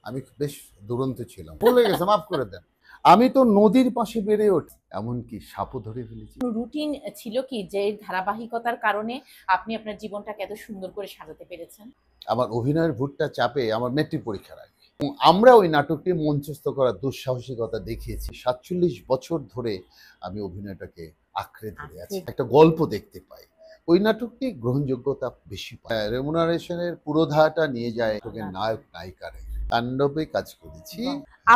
আমি বেশ দুরন্ত ছিলাম, ভুলে গেছে, মাফ করে দেন। আমি তো নদীর পাশে বেড়ে ওঠি, এমনকি সাপও ধরে ফেলেছি। রুটিন ছিল কি যে ধারাবাহিকতার কারণে আপনি আপনার জীবনটাকে এত সুন্দর করে সাজাতে পেরেছেন? আমার অভিনয়ের ভূতটা চাপে আমার মেট্রিক পরীক্ষার আগে এবং আমরা ওই নাটকটি মঞ্চস্থ করার দুঃসাহসিকতা দেখিয়েছি। ৪৭ বছর ধরে আমি অভিনয়টাকে আঁকড়ে ধরে আছি, একটা গল্প দেখতে পাই। ওই নাটকটি গ্রহণযোগ্যতা বেশি পায়, রেমুনারেশনের পুরোধাটা নিয়ে যায় নায়ক নায়িকারে। তাণ্ডবে কাজ করেছি।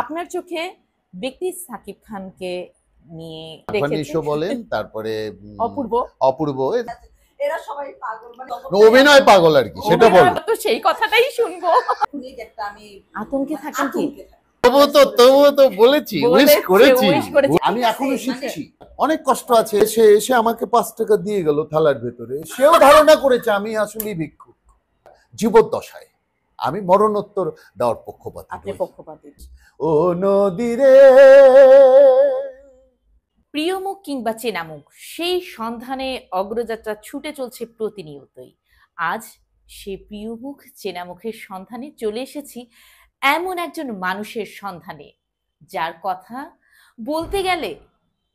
আপনার চোখে ব্যক্তি সাকিব খানকে নিয়ে ফানিশো বলেন, তারপরে অপূর্ব অপূর্ব, এরা সবাই পাগল, মানে অভিনয় পাগল আর কি, সেটা বল। তো সেই কথাটাই শুনবো। একটা আমি আতঙ্কে থাকেন কি? তবুও তো বলেছি, উইশ করেছি। wish করেছি। আমি এখনো শিখছি, অনেক কষ্ট আছে। এসে এসে আমাকে ৫ টাকা দিয়ে গেল থালার ভেতরে, সেও ধারণা করেছে আমি আসলেই ভিক্ষুক। জীবদ্দশায় আমি মরণোত্তর দেওয়ার পক্ষপাতী। আপনি পক্ষপাতী। ও নদীরে প্রিয় মুখ কিংবা চেনা মুখ, সেই সন্ধানে অগ্রযাত্রা ছুটে চলছে প্রতিনিয়তই। আজ সে প্রিয় মুখ চেনা মুখের সন্ধানে চলে এসেছি এমন একজন মানুষের সন্ধানে, যার কথা বলতে গেলে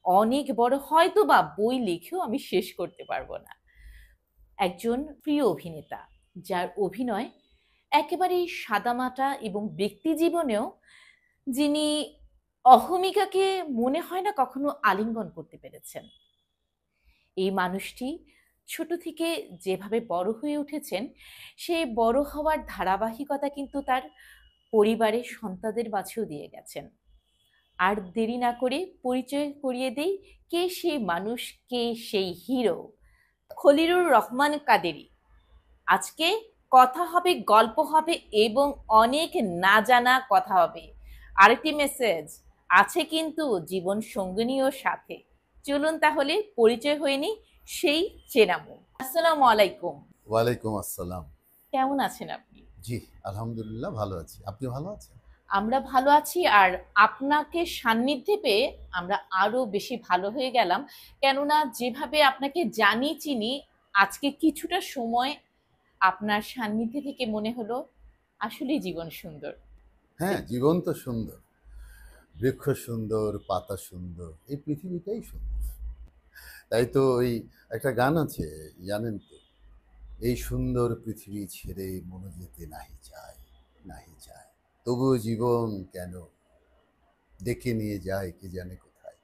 অনেক বড়, হয়তো বা বই লিখেও আমি শেষ করতে পারবো না। একজন প্রিয় অভিনেতা, যার অভিনয় একেবারেই সাদামাটা এবং ব্যক্তি জীবনেও যিনি অহমিকাকে মনে হয় না কখনো আলিঙ্গন করতে পেরেছেন। এই মানুষটি ছোট থেকে যেভাবে বড় হয়ে উঠেছেন, সেই বড় হওয়ার ধারাবাহিকতা কিন্তু তার পরিবারের সন্তানদের মাঝেও দিয়ে গেছেন। আর দেরি না করে পরিচয় করিয়ে দেই, কে সেই মানুষ, কে সেই হিরো। খলিলুর রহমান কাদেরী। আজকে কথা হবে, গল্প হবে এবং অনেক না জানা কথা হবে। আরেকটি মেসেজ আছে কিন্তু জীবন সঙ্গিনীও সাথে। চলুন তাহলে পরিচয় হয়ে নি সেই চেনা মুখ। আসসালামু আলাইকুম। ওয়ালাইকুম আসসালাম। কেমন আছেন আপনি? জি আলহামদুলিল্লাহ ভালো আছি, আপনি ভালো আছেন? আমরা ভালো আছি, আর আপনাকে সান্নিধ্যে পেয়ে আমরা আরো বেশি ভালো হয়ে গেলাম। কেননা যেভাবে আপনাকে জানি চিনি, আজকে কিছুটা সময় আপনার সান্নিধ্যে থেকে মনে হলো আসলেই জীবন সুন্দর। হ্যাঁ, জীবন তো সুন্দর, বৃক্ষ সুন্দর, পাতা সুন্দর, এই পৃথিবীটাই সুন্দর। তাই তো ওই একটা গান আছে, জানেন তো, এই সুন্দর পৃথিবী ছেড়ে মন যেতে নাহি চায়, নাহি চায়, তবুও জীবন কেন ডেকে নিয়ে যায় কে জানে কোথায়।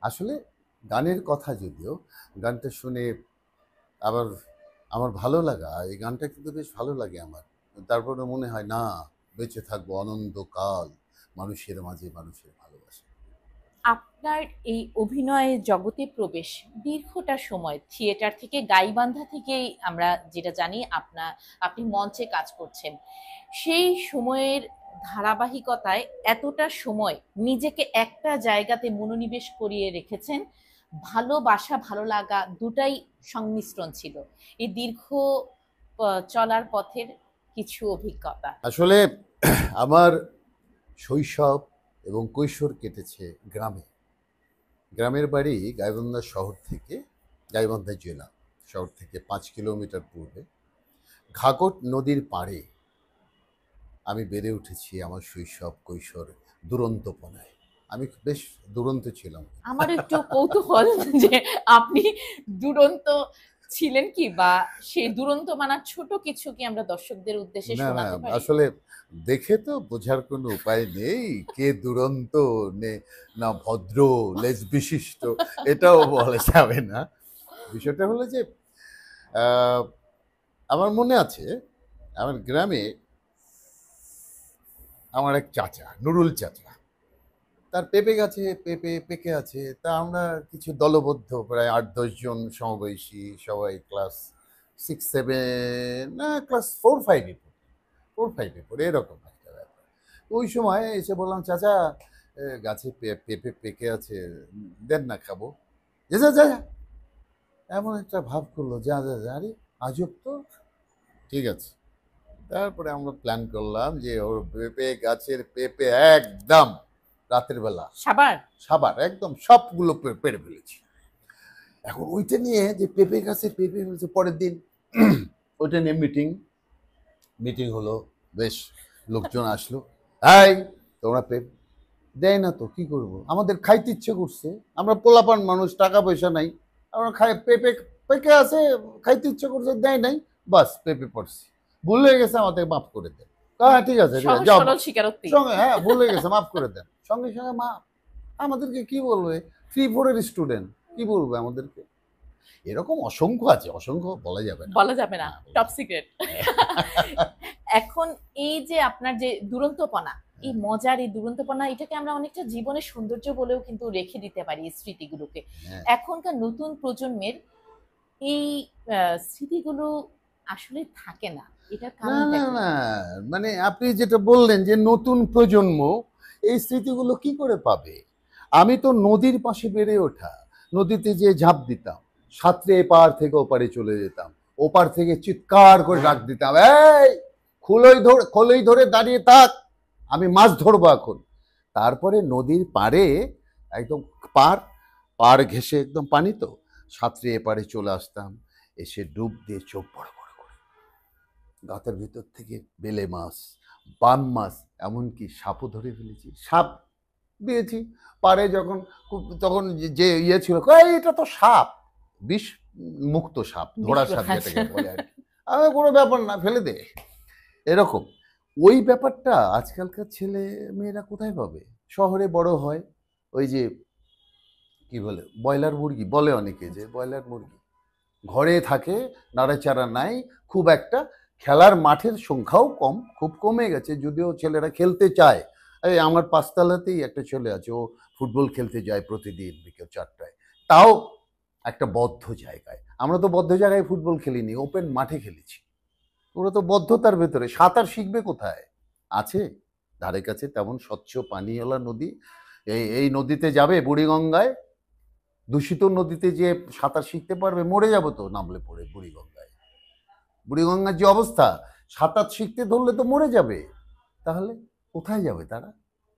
আসলে গানের কথা যদিও, গানটা শুনে আবার আমার ভালো লাগা, এই গানটা কিন্তু বেশ ভালো লাগে আমার। তারপরে মনে হয় না, বেঁচে থাকবো অনন্তকাল মানুষের মাঝে, মানুষের ভালোবাসা। আপনার এই অভিনয় জগতে প্রবেশ দীর্ঘটা সময়, থিয়েটার থেকে, গাইবান্ধা থেকেই আমরা যেটা জানি আপনি মঞ্চে কাজ করছেন। সেই সময়ের ধারাবাহিকতায় এতটা সময় নিজেকে একটা জায়গাতে মনোনিবেশ করিয়ে রেখেছেন। ভালোবাসা, ভালো লাগা দুটাই সংমিশ্রণ ছিল এই দীর্ঘ চলার পথের কিছু অভিজ্ঞতা। আসলে আমার শৈশব এবং কৈশোর কেটেছে গ্রামে। গ্রামের বাড়ি গাইবান্ধা শহর থেকে, গাইবান্ধা জেলা শহর থেকে ৫ কিলোমিটার পূর্বে ঘাঘট নদীর পাড়ে আমি বেড়ে উঠেছি। আমার শৈশব কৈশোর দুরন্তপনায়, আমি বেশ দুরন্ত ছিলাম। আমার একটু কৌতূহল যে আপনি দুরন্ত ছিলেন কি, বা সেই দুরন্ত মানার ছোট কিছু কি আমরা দর্শকদের উদ্দেশ্যে না না, শোনাতে পারি? আসলে দেখে তো বোঝার কোনো উপায় নেই কে দুরন্ত না ভদ্র লেজ বিশিষ্ট, এটাও বলা যাবে না। বিষয়টা হলো যে আমার মনে আছে, আমার গ্রামে আমার এক চাচা, নুরুল চাচা, তার পেঁপে গাছে পেঁপে পেকে আছে। তা আমরা কিছু দলবদ্ধ প্রায় ৮-১০ জন সমবয়সী, সবাই ক্লাস 6-7, না ক্লাস 4-5-এ পড়ি, 4-5-এ পড়ি, এরকম একটা ব্যাপার। ওই সময় এসে বললাম, চাচা গাছে পেঁপে পেকে আছে, দেন না খাবো। যা যা যা, এমন একটা ভাব করলো, যা যা যা, আরে আজব তো, ঠিক আছে। তারপরে আমরা প্ল্যান করলাম যে ওর পেঁপে গাছের পেঁপে একদম রাতের বেলা সাবার সাবার একদম সবগুলো পেরে ফেলেছি। এখন ওইটা নিয়ে যে পেঁপে গাছের পেঁপে হয়েছে, পরের দিন ওইটা নিয়ে মিটিং হলো, বেশ লোকজন আসলো। এই তোমরা দেয় না তো কি করব, আমাদের খাইতে ইচ্ছে করছে, আমরা পোলাপান মানুষ, টাকা পয়সা নাই, আমরা খাই পেঁপে পেকে আছে, খাইতে ইচ্ছে করছে, দেয় নাই, বাস পেঁপে পড়ছি, ভুল হয়ে গেছে, আমাদের মাফ করে দেন। হ্যাঁ ঠিক আছে, ঠিক আছে, সহজ যাও সরল স্বীকারোক্তি। সঙ্গে, হ্যাঁ ভুল হয়ে গেছে, মাফ করে দেন, সঙ্গে সঙ্গে মাফ। আমাদেরকে কি বলবে, 3-4 স্টুডেন্ট কি বলবে আমাদেরকে? এরকম অসংখ্য আছে, অসংখ্য বলা যাবে না, বলা যাবে না, হ্যাঁ, বলা টপ যাবে সিক্রেট। এখন এই যে আপনার যে দুরন্তপনা, এই মজার এই দুরন্তপনা, এটাকে আমরা অনেকটা জীবনের সৌন্দর্য বলেও কিন্তু রেখে দিতে পারি এই স্মৃতিগুলোকে। হ্যাঁ। এখনকার নতুন প্রজন্মের এই স্মৃতিগুলো আসলে থাকে না, এটার না কারণটা না কি? না, মানে আপনি যেটা বললেন যে নতুন প্রজন্ম এই স্মৃতিগুলো কি করে পাবে? আমি তো নদীর পাশে বেড়ে ওঠা, নদীতে যে ঝাঁপ দিতাম, সাঁতরে এপার থেকে ওপারে চলে যেতাম, ওপার থেকে চিৎকার করে ডাক দিতাম, এই খোলই ধরে দাঁড়িয়ে থাক, আমি মাছ ধরবো এখন। তারপরে নদীর পাড়ে একদম পার পার ঘেঁষে একদম পানি, তো সাঁতরে এপারে চলে আসতাম, এসে ডুব দিয়ে চোখ বড় বড় করে গাতের ভিতর থেকে বেলে মাছ, বান মাছ, এমনকি সাপও ধরে ফেলেছি, সাপ দিয়েছি পারে যখন, তখন যে ইয়ে ছিল, "এই, এটা তো সাপ, বিষ মুক্ত সাপ, ধরা সাপ যেটাকে বলে আর কি, আমি কোনো ব্যাপার না, ফেলে দে", এরকম। ওই ব্যাপারটা আজকালকার ছেলে মেয়েরা কোথায় পাবে? শহরে বড় হয়, ওই যে কি বলে ব্রয়লার মুরগি বলে অনেকে, যে ব্রয়লার মুরগি ঘরে থাকে, নাড়াচাড়া নাই, খুব একটা খেলার মাঠের সংখ্যাও কম, খুব কমে গেছে, যদিও ছেলেরা খেলতে চায়। এই আমার পাঁচতলাতেই একটা ছেলে আছে, ও ফুটবল খেলতে যায় প্রতিদিন বিকেল 4টায়, তাও একটা বদ্ধ জায়গায়। আমরা তো বদ্ধ জায়গায় ফুটবল খেলিনি, ওপেন মাঠে খেলেছি। ওরা তো বদ্ধতার ভেতরে, সাঁতার শিখবে কোথায়? আছে ধারে কাছে তেমন স্বচ্ছ পানিওয়ালা নদী? এই নদীতে যাবে, বুড়িগঙ্গায় দূষিত নদীতে যে সাঁতার শিখতে পারবে? মরে যাবো তো নামলে পড়ে বুড়িগঙ্গায়। বুড়িগঙ্গার যে অবস্থা, সাঁতার শিখতে ধরলে তো মরে যাবে। তাহলে কোথায় যাবে তারা?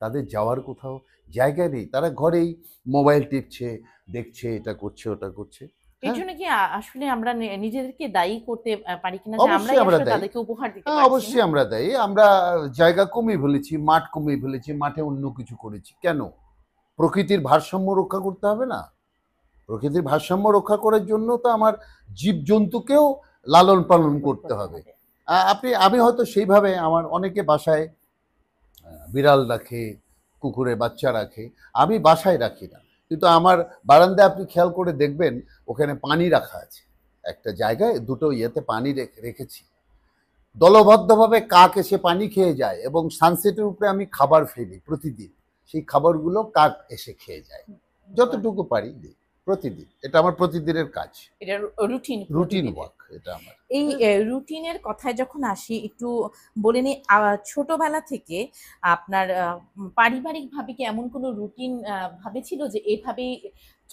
তাদের যাওয়ার কোথাও জায়গা নেই, তারা ঘরেই মোবাইল টিপছে, দেখছে, এটা করছে, ওটা করছে। এর হ্যাঁ, জন্য কি আসলে আমরা নিজেদেরকে দায়ী করতে পারি কিনা, যে আমরাই অবশ্যই আমরা আসলে দায়ী। তাদেরকে উপহার দিতে হ্যাঁ, পারছি না? অবশ্যই আমরা দায়ী। আমরা জায়গা কমিয়ে ফেলেছি, মাঠ কমিয়ে ফেলেছি, মাঠে অন্য কিছু করেছি। কেন? প্রকৃতির ভারসাম্য রক্ষা করতে হবে না? প্রকৃতির ভারসাম্য রক্ষা করার জন্য তো আমার জীবজন্তুকেও লালন পালন করতে হবে। আমি হয়তো সেইভাবে, আমার অনেকে বাসায় বিড়াল রাখে, কুকুরের বাচ্চা রাখে, আমি বাসায় রাখি না, কিন্তু আমার বারান্দায় আপনি খেয়াল করে দেখবেন, ওখানে পানি রাখা আছে, একটা জায়গায় দুটো ইয়েতে পানি রেখেছি, দলবদ্ধভাবে কাক এসে পানি খেয়ে যায়, এবং সানসেটের উপরে আমি খাবার ফেলি প্রতিদিন, সেই খাবারগুলো কাক এসে খেয়ে যায়, যতটুকু পারি দিই প্রতিদিন। এটা আমার প্রতিদিনের কাজ, এটা রুটিন রুটিন ওয়ার্ক এটা আমার। এই রুটিনের কথায় যখন আসি, একটু বলে নিই, ছোটবেলা থেকে আপনার পারিবারিকভাবে কি এমন কোনো রুটিন ভাবে ছিল যে এভাবেই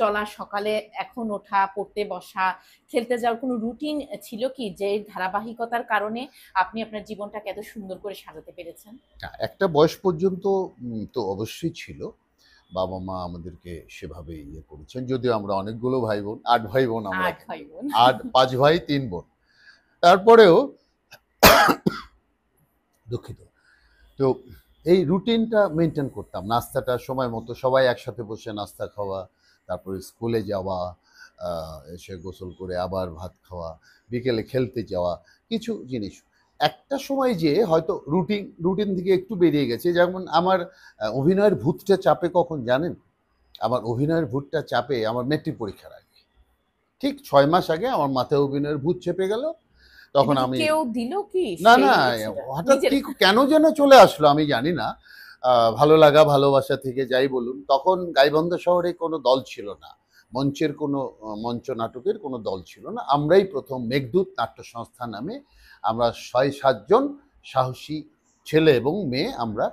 চলা, সকালে এখন ওঠা, পড়তে বসা, খেলতে যাওয়ার কোনো রুটিন ছিল কি, যে ধারাবাহিকতার কারণে আপনি আপনার জীবনটাকে এত সুন্দর করে সাজাতে পেরেছেন? একটা বয়স পর্যন্ত তো অবশ্যই ছিল, বাবা মা আমাদেরকে সেভাবে ইয়ে করেছেন, যদিও আমরা অনেকগুলো ভাই বোন, 8 ভাই বোন আমরা, 8 ভাই বোন। 5 ভাই 3 বোন, তারপরেও দুঃখিত, তো এই রুটিনটা মেনটেন করতাম, নাস্তাটা সময় মতো, সবাই একসাথে বসে নাস্তা খাওয়া, তারপরে স্কুলে যাওয়া, এসে গোসল করে আবার ভাত খাওয়া, বিকেলে খেলতে যাওয়া, কিছু জিনিস। একটা সময় যে হয়তো রুটিন থেকে একটু বেরিয়ে গেছে, যেমন আমার অভিনয়ের ভূতটা চাপে কখন জানেন? আমার অভিনয়ের ভূতটা চাপে আমার মেট্রিক পরীক্ষার আগে, ঠিক 6 মাস আগে আমার মাথায় অভিনয়ের ভূত চেপে গেল, তখন এটা কি আমি, কেউ দিল কি না সেই না, ইচ্ছেটা? হঠাৎ নিজের কি কেন যেন চলে আসলো আমি জানি না, ভালো লাগা ভালোবাসা থেকে যাই বলুন, তখন গাইবান্ধা শহরে কোনো দল ছিল না, মঞ্চের কোনো মঞ্চ নাটকের কোনো দল ছিল না, আমরাই প্রথম মেঘদূত নাট্য সংস্থা নামে, আমরা 6-7 জন সাহসী ছেলে এবং মেয়ে, আমরা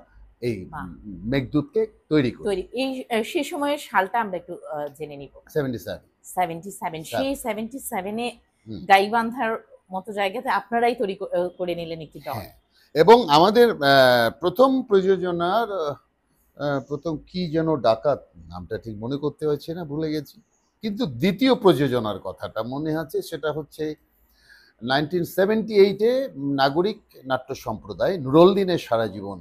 এই বাহ। মেঘদূতকে তৈরি করি। তৈরি এই সে সময়ের সালটা আমরা একটু জেনে নিব। 77। 77, সেই 77 এ হুম। গাইবান্ধার মতো জায়গাতে আপনারাই তৈরি করে নিলেন একটি দল। হ্যাঁ, এবং আমাদের প্রথম প্রযোজনার প্রথম কি যেন ডাকাত, নামটা ঠিক মনে করতে পারছি না, ভুলে গেছি, কিন্তু দ্বিতীয় প্রযোজনার কথাটা মনে আছে, সেটা হচ্ছে 1978-এ নাগরিক নাট্য সম্প্রদায় নুরুল দিনের সারা জীবন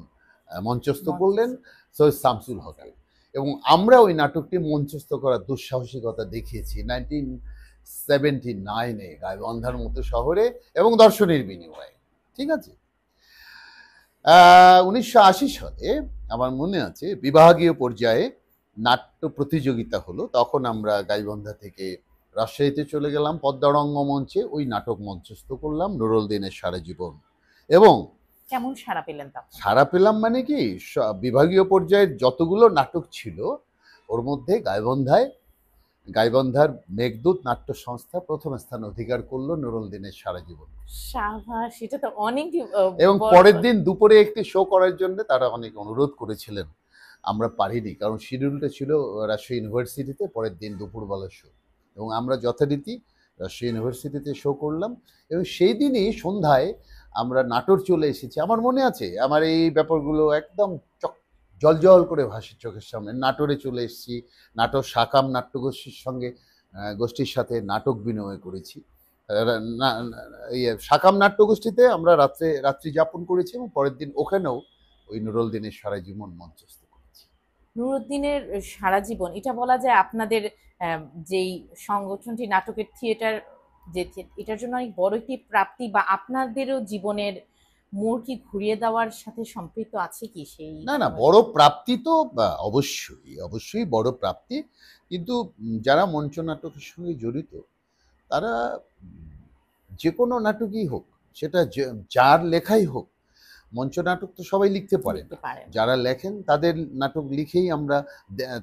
মঞ্চস্থ করলেন সৈয়দ শামসুল হক আলী। এবং আমরা ওই নাটকটি মঞ্চস্থ করার দুঃসাহসিকতা দেখিয়েছি 1979-এ গাইবান্ধার মতো শহরে এবং দর্শনের বিনিময়ে। ঠিক আছে, 1980 সালে আমার মনে আছে বিভাগীয় পর্যায়ে নাট্য প্রতিযোগিতা হলো। তখন আমরা গাইবান্ধা থেকে রাজশাহীতে চলে গেলাম, পদ্মা রঙ্গমঞ্চে ওই নাটক মঞ্চস্থ করলাম, নুরুল দিনের সারা জীবন। এবং কেমন সাড়া পেলেন তখন? সাড়া পেলাম মানে কি, বিভাগীয় পর্যায়ের যতগুলো নাটক ছিল ওর মধ্যে গাইবান্ধার মেঘদূত নাট্য সংস্থা প্রথম স্থান অধিকার করলো নুরুল দিনের সারা জীবন। সাবাস, সেটা তো অনেক এবং বড় পরের কথা। দিন দুপুরে একটি শো করার জন্য তারা অনেক অনুরোধ করেছিলেন, আমরা পারিনি, কারণ শিডিউলটা ছিল রাজশাহী ইউনিভার্সিটিতে পরের দিন দুপুরবেলার শো। এবং আমরা যথারীতি রাজশাহী ইউনিভার্সিটিতে শো করলাম এবং সেই দিনই সন্ধ্যায় আমরা নাটোর চলে এসেছি। আমার মনে আছে, আমার এই ব্যাপারগুলো একদম জলজল করে ভাসে চোখের সামনে। নাটোরে চলে এসেছি, নাটোর সাকাম নাট্যগোষ্ঠীর সঙ্গে গোষ্ঠীর সাথে নাটক বিনিময় করেছি। সাকাম নাট্যগোষ্ঠীতে আমরা রাত্রি যাপন করেছি এবং পরের দিন ওখানেও ওই নুরুল দিনের সারা জীবন মঞ্চস্থ করেছি। নুরুদ্দিনের সারা জীবন, এটা বলা যায় আপনাদের যেই সংগঠনটি নাটকের থিয়েটার, যে এটার জন্য অনেক বড় একটি প্রাপ্তি, বা আপনাদেরও জীবনের মোড় কি ঘুরিয়ে দেওয়ার সাথে সম্পৃক্ত আছে কি সেই? না, বড় প্রাপ্তি তো অবশ্যই বড় প্রাপ্তি। কিন্তু যারা মঞ্চ নাটকের সঙ্গে জড়িত তারা যে কোনো নাটকই হোক, সেটা যার লেখাই হোক, মঞ্চ নাটক তো সবাই লিখতে পারে না। যারা লেখেন তাদের নাটক লিখেই আমরা,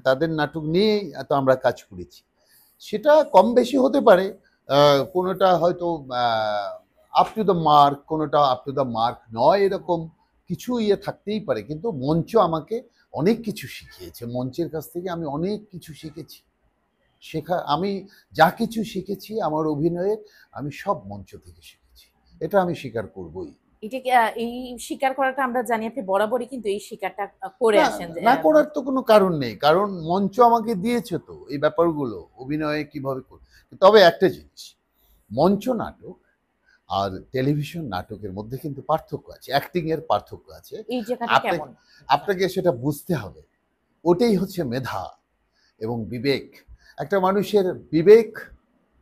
তাদের নাটক নিয়েই তো আমরা কাজ করেছি। সেটা কম বেশি হতে পারে, কোনোটা হয়তো আপ টু দ্য মার্ক, কোনোটা আপ টু দ্য মার্ক নয়, এরকম কিছু থাকতেই পারে। কিন্তু মঞ্চ আমাকে অনেক কিছু শিখিয়েছে, মঞ্চের কাছ থেকে আমি অনেক কিছু শিখেছি। আমি যা কিছু শিখেছি আমার অভিনয়ে, আমি সব মঞ্চ থেকে শিখেছি, এটা আমি স্বীকার করবই। এটাকে এই স্বীকার করাটা আমরা জানি আপনি বরাবরই কিন্তু এই স্বীকারটা করে আসেন। না করার তো কোনো কারণ নেই, কারণ মঞ্চ আমাকে দিয়েছে তো এই ব্যাপারগুলো অভিনয়ে কিভাবে করি। তবে একটা জিনিস, মঞ্চ নাটক আর টেলিভিশন নাটকের মধ্যে কিন্তু পার্থক্য আছে, অ্যাক্টিং এর পার্থক্য আছে। এই জায়গাটা কেমন আপনাকে সেটা বুঝতে হবে। ওটাই হচ্ছে মেধা এবং বিবেক। একটা মানুষের বিবেক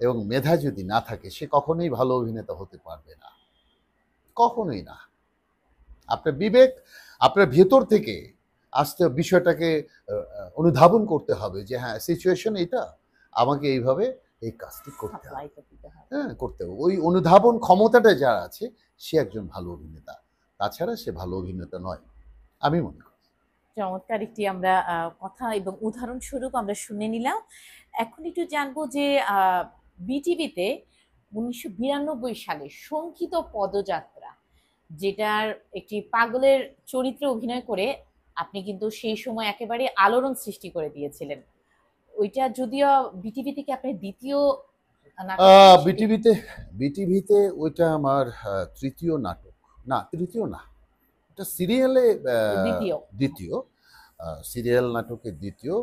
এবং মেধা যদি না থাকে, সে কখনোই ভালো অভিনেতা হতে পারবে না, কখনোই না। আপনার বিবেক, আপনার ভেতর থেকে আসতে বিষয়টাকে অনুধাবন করতে হবে যে হ্যাঁ, সিচুয়েশন এটা, আমাকে এইভাবে এই কাজটি করতে হবে, হ্যাঁ করতে হবে। ওই অনুধাবন ক্ষমতাটা যার আছে সে একজন ভালো অভিনেতা, তাছাড়া সে ভালো অভিনেতা নয়, আমি মনে করি। চমৎকার একটি আমরা কথা এবং উদাহরণস্বরূপ আমরা শুনে নিলাম। এখন একটু জানবো যে বিটিভিতে 1992 সালে শঙ্কিত পদযাত্রা, যেটার একটি পাগলের চরিত্রে অভিনয় করে আপনি কিন্তু সেই সময় একেবারে আলোড়ন সৃষ্টি করে দিয়েছিলেন। ওইটা যদিও বিটিভি থেকে আপনি দ্বিতীয় বিটিভিতে ওইটা আমার তৃতীয় নাটক, না তৃতীয় না, এটা সিরিয়ালে দ্বিতীয়, সিরিয়াল নাটকের দ্বিতীয়।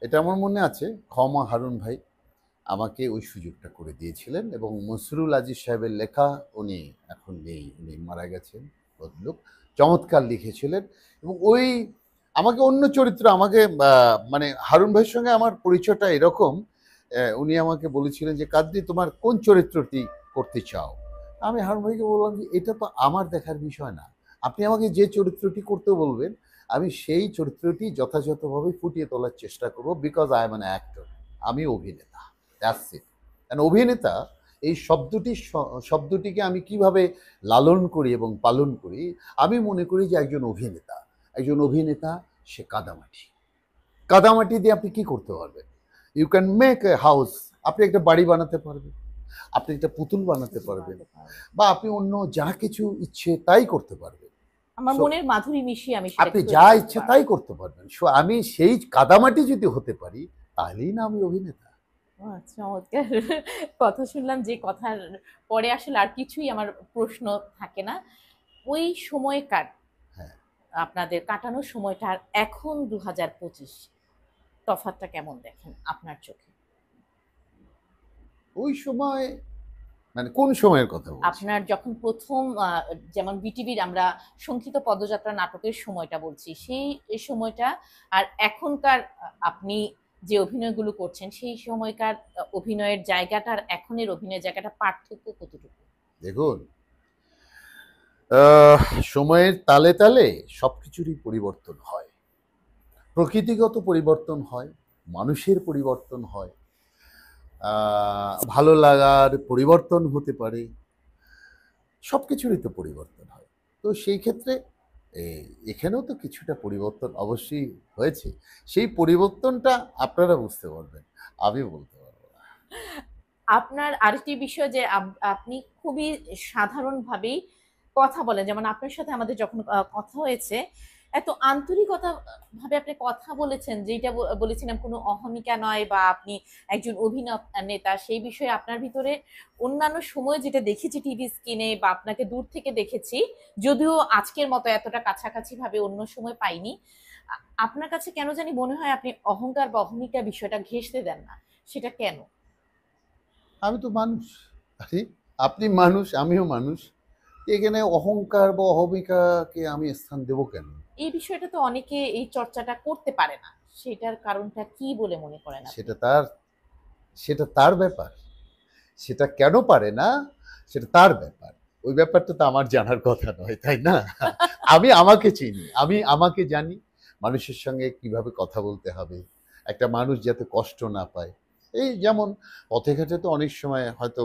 এটা আমার মনে আছে, ক্ষমা হারুন ভাই আমাকে ওই সুযোগটা করে দিয়েছিলেন। এবং মসরুল আজিজ সাহেবের লেখা, উনি এখন নেই, উনি মারা গেছেন, ভদ্রলোক, চমৎকার লিখেছিলেন। এবং ওই আমাকে অন্য চরিত্র, আমাকে মানে হারুন ভাইয়ের সঙ্গে আমার পরিচয়টা এরকম, উনি আমাকে বলেছিলেন যে কাদ্রি তোমার কোন চরিত্রটি করতে চাও। আমি হারুন ভাইকে বললাম যে এটা তো আমার দেখার বিষয় না, আপনি আমাকে যে চরিত্রটি করতে বলবেন আমি সেই চরিত্রটি যথাযথভাবে ফুটিয়ে তোলার চেষ্টা করব, because I am an actor, আমি অভিনেতা, দ্যাটস ইট। কারণ অভিনেতা এই শব্দটিকে আমি কিভাবে লালন করি এবং পালন করি, আমি মনে করি যে একজন অভিনেতা সে কাদামাটি দিয়ে আপনি কি করতে পারবেন? You can make a house, আপনি একটা বাড়ি বানাতে পারবেন, আপনি একটা পুতুল বানাতে পারবেন, বা আপনি অন্য যা কিছু ইচ্ছে তাই করতে পারবেন, আমার মনের মাধুরী মিশিয়ে আপনি যা ইচ্ছে তাই করতে পারবেন। আমি সেই কাদামাটি যদি হতে পারি তাহলেই না আমি অভিনেতা। চমৎকার কথা শুনলাম, যে কথার পরে আসলে আর কিছুই আমার প্রশ্ন থাকে না। ওই সময়কার আপনাদের কাটানোর সময়টা আর এখন 2025 তফাৎটা কেমন দেখেন আপনার চোখে? ওই সময় মানে কোন সময়ের কথা বলছি? আপনার যখন প্রথম যেমন বিটিভির আমরা শঙ্কিত পদযাত্রা নাটকের সময়টা বলছি, সেই সময়টা আর এখনকার আপনি যে অভিনয়গুলো করছেন সেই সময়কার অভিনয়ের জায়গাটা আর এখনের অভিনয়ের জায়গাটা পার্থক্য কতটুকু? দেখুন, আহ, সময়ের তালে তালে সবকিছুরই পরিবর্তন হয়। প্রকৃতিগত পরিবর্তন হয়, মানুষের পরিবর্তন হয়, ভালো লাগার পরিবর্তন হতে পারে, সব কিছুরই তো পরিবর্তন হয়। তো সেই ক্ষেত্রে এখানেও তো কিছুটা পরিবর্তন অবশ্যই হয়েছে। সেই পরিবর্তনটা আপনারা বুঝতে পারবেন, আমি বলতে পারবো না। আপনার আরেকটি বিষয় যে আপনি খুবই সাধারণভাবেই কথা বলেন। যেমন আপনার সাথে আমাদের যখন কথা হয়েছে, এত আন্তরিকতা ভাবে আপনি কথা বলেছেন, যেটা বলেছিলাম কোনো অহমিকা নয় বা আপনি একজন অভিনেতা, সেই বিষয়ে আপনার ভিতরে অন্যান্য সময় যেটা দেখেছি টিভি স্ক্রিনে বা আপনাকে দূর থেকে দেখেছি, যদিও আজকের মতো এতটা কাছাকাছি ভাবে অন্য সময় পাইনি। আপনার কাছে কেন জানি মনে হয় আপনি অহংকার বা অহমিকা বিষয়টা ঘেঁষতে দেন না। সেটা কেন? আমি তো মানুষ। আরে, আপনি মানুষ, আমিও মানুষ। এখানে অহংকার বা অহমিকাকে আমি স্থান দেবো কেন? এই বিষয়টা তো অনেকে এই চর্চাটা করতে পারে না। সেটার কারণটা কি বলে মনে করেন আপনি? সেটা তার সেটা তার ব্যাপার। সেটা কেন পারে না, সেটা তার ব্যাপার। ওই ব্যাপারটা তো আমার জানার কথা নয়, তাই না? আমি আমাকে চিনি, আমি আমাকে জানি মানুষের সঙ্গে কিভাবে কথা বলতে হবে, একটা মানুষ যাতে কষ্ট না পায়। এই যেমন পথে ঘাটে তো অনেক সময় হয়তো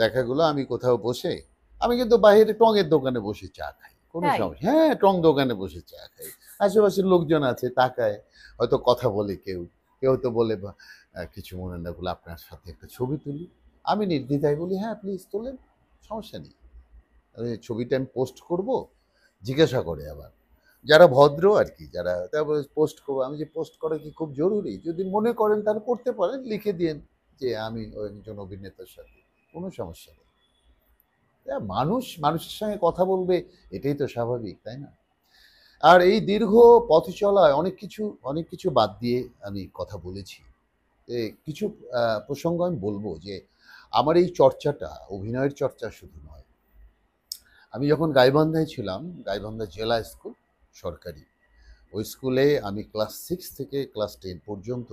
দেখা গেলো আমি কোথাও বসে, আমি কিন্তু বাইরে টঙের দোকানে বসে চা খাই, কোনো তাই? সমস্যা, হ্যাঁ, টং দোকানে বসে চা খাই। আশেপাশের লোকজন আছে, তাকায়, হয়তো কথা বলে কেউ, কেউ তো বলে কিছু মনে না করলে আপনার সাথে একটা ছবি তুলি। আমি নির্দ্বিধায় বলি, হ্যাঁ প্লিজ তোলেন, সমস্যা নেই। ছবিটা আমি পোস্ট করব, জিজ্ঞাসা করে আবার যারা ভদ্র আর কি, যারা তারপরে পোস্ট করবো, আমি যে পোস্ট করা কি খুব জরুরি, যদি মনে করেন তাহলে করতে পারেন, লিখে দিন যে আমি একজন অভিনেতার সাথে, কোনো সমস্যা নেই। মানুষ মানুষের সঙ্গে কথা বলবে, এটাই তো স্বাভাবিক, তাই না? আর এই দীর্ঘ পথ চলায় অনেক কিছু বাদ দিয়ে আমি কথা বলেছি। কিছু প্রসঙ্গ আমি বলবো যে আমার এই চর্চাটা অভিনয়ের চর্চা শুধু নয়। আমি যখন গাইবান্ধায় ছিলাম, গাইবান্ধা জেলা স্কুল সরকারি, ওই স্কুলে আমি ক্লাস 6 থেকে ক্লাস 10 পর্যন্ত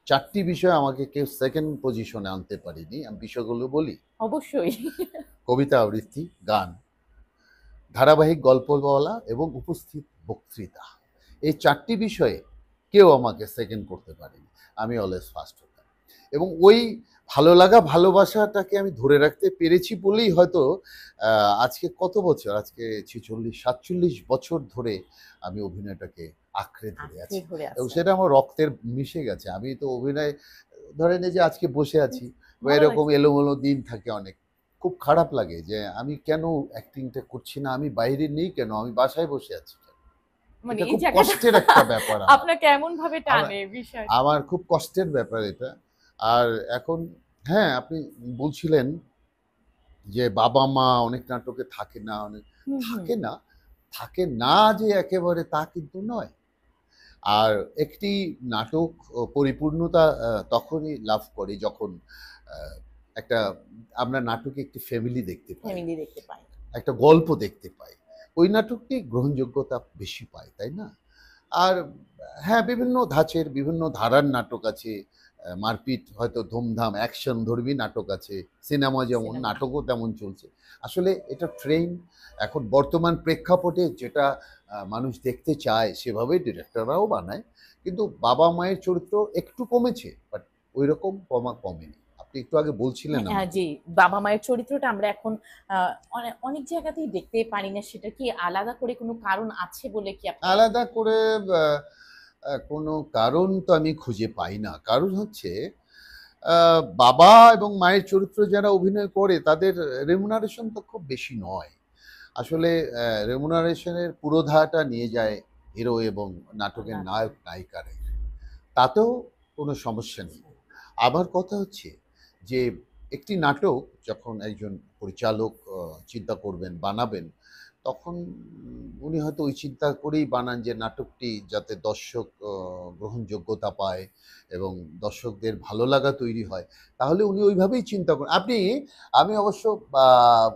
4টি বিষয় আমাকে কেউ সেকেন্ড পজিশনে আনতে পারিনি। আমি বিষয়গুলো বলি: অবশ্যই। কবিতা আবৃত্তি, গান, ধারাবাহিক গল্প বলা এবং উপস্থিত বক্তৃতা। এই 4টি বিষয়ে কেউ আমাকে সেকেন্ড করতে পারেনি। আমি অলওয়েজ ফার্স্ট হতাম। এবং ওই ভালো লাগা ভালোবাসাটাকে আমি ধরে রাখতে পেরেছি বলেই হয়তো আজকে কত বছর, আজকে 46-47 বছর ধরে আমি অভিনয়টাকে আঁকড়ে ধরে আছি, ধরে এবং আছে। সেটা আমার রক্তের মিশে গেছে। আমি তো অভিনয়, ধরেন এই যে আজকে বসে আছি, বা ভালো এরকম লাগছে। এলোমেলো দিন থাকে অনেক, খুব খারাপ লাগে যে আমি কেন অ্যাক্টিংটা করছি না, আমি বাইরে নেই কেন, আমি বাসায় বসে আছি কেন। মানে এটা এই খুব জায়গাটা কষ্টের একটা ব্যাপার আমার। আপনাকে এমন ভাবে আমার টানে বিষয়। আমার খুব কষ্টের ব্যাপার এটা। আর এখন, হ্যাঁ, আপনি বলছিলেন যে বাবা মা অনেক নাটকে থাকে না, অনেক হুম, হুম। থাকে না, থাকে না যে একেবারে তা কিন্তু নয়। আর একটি নাটক পরিপূর্ণতা তখনই লাভ করে যখন আহ, একটা, আমরা নাটকে একটি ফ্যামিলি দেখতে পাই, ফ্যামিলি দেখতে পাই। একটা গল্প দেখতে পাই, ওই নাটকটি গ্রহণযোগ্যতা বেশি পায়, তাই না? আর হ্যাঁ, বিভিন্ন ধাঁচের বিভিন্ন ধারার নাটক আছে, মারপিট হয়তো ধুমধাম অ্যাকশন ধর্মী নাটক আছে, সিনেমা যেমন, সিনেমা। নাটকও তেমন চলছে। আসলে এটা ট্রেন, এখন বর্তমান প্রেক্ষাপটে যেটা মানুষ দেখতে চায় সেভাবেই ডিরেক্টররাও বানায়। কিন্তু বাবা মায়ের চরিত্র একটু কমেছে, বাট ওই রকম কমেনি। আপনি একটু আগে বলছিলেন হ্যাঁ, আমাকে, জি। বাবা মায়ের চরিত্রটা আমরা এখন অনেক জায়গাতেই দেখতে পারি না। সেটা কি আলাদা করে কোনো কারণ আছে বলে কি আপনি? আলাদা করে কোনো কারণ তো আমি খুঁজে পাই না। কারণ হচ্ছে বাবা এবং মায়ের চরিত্র যারা অভিনয় করে তাদের রেমুনারেশন তো খুব বেশি নয়। আসলে রেমুনারেশনের পুরোধাটা নিয়ে যায় হিরো এবং নাটকের নাটক। নায়ক নায়িকারাই। তাতেও কোনো সমস্যা নেই। আমার কথা হচ্ছে যে একটি নাটক যখন একজন পরিচালক চিন্তা করবেন, বানাবেন, তখন উনি হয়তো ওই চিন্তা করেই বানান যে নাটকটি যাতে দর্শক গ্রহণযোগ্যতা পায় এবং দর্শকদের ভালো লাগা তৈরি হয়, তাহলে উনি ওইভাবেই চিন্তা করেন। আমি অবশ্য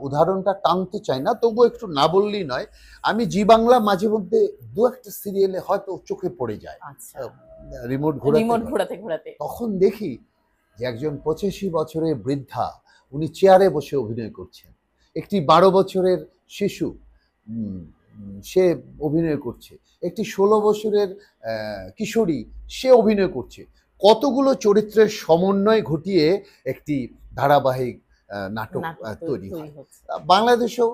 উদাহরণটা টানতে চাই না, তবুও একটু না বললেই নয়। আমি জি বাংলা মাঝে মধ্যে দু একটা সিরিয়ালে হয়তো চোখে পড়ে যায়, আচ্ছা, রিমোট রিমোট ঘোরাতে ঘোরাতে ঘোরাতে তখন দেখি যে একজন 85 বছরের বৃদ্ধা উনি চেয়ারে বসে অভিনয় করছেন, একটি 12 বছরের শিশু সে অভিনয় করছে, একটি 16 বছরের কিশোরী সে অভিনয় করছে। কতগুলো চরিত্রের সমন্বয় ঘটিয়ে একটি ধারাবাহিক নাটক তৈরি হয়। বাংলাদেশেও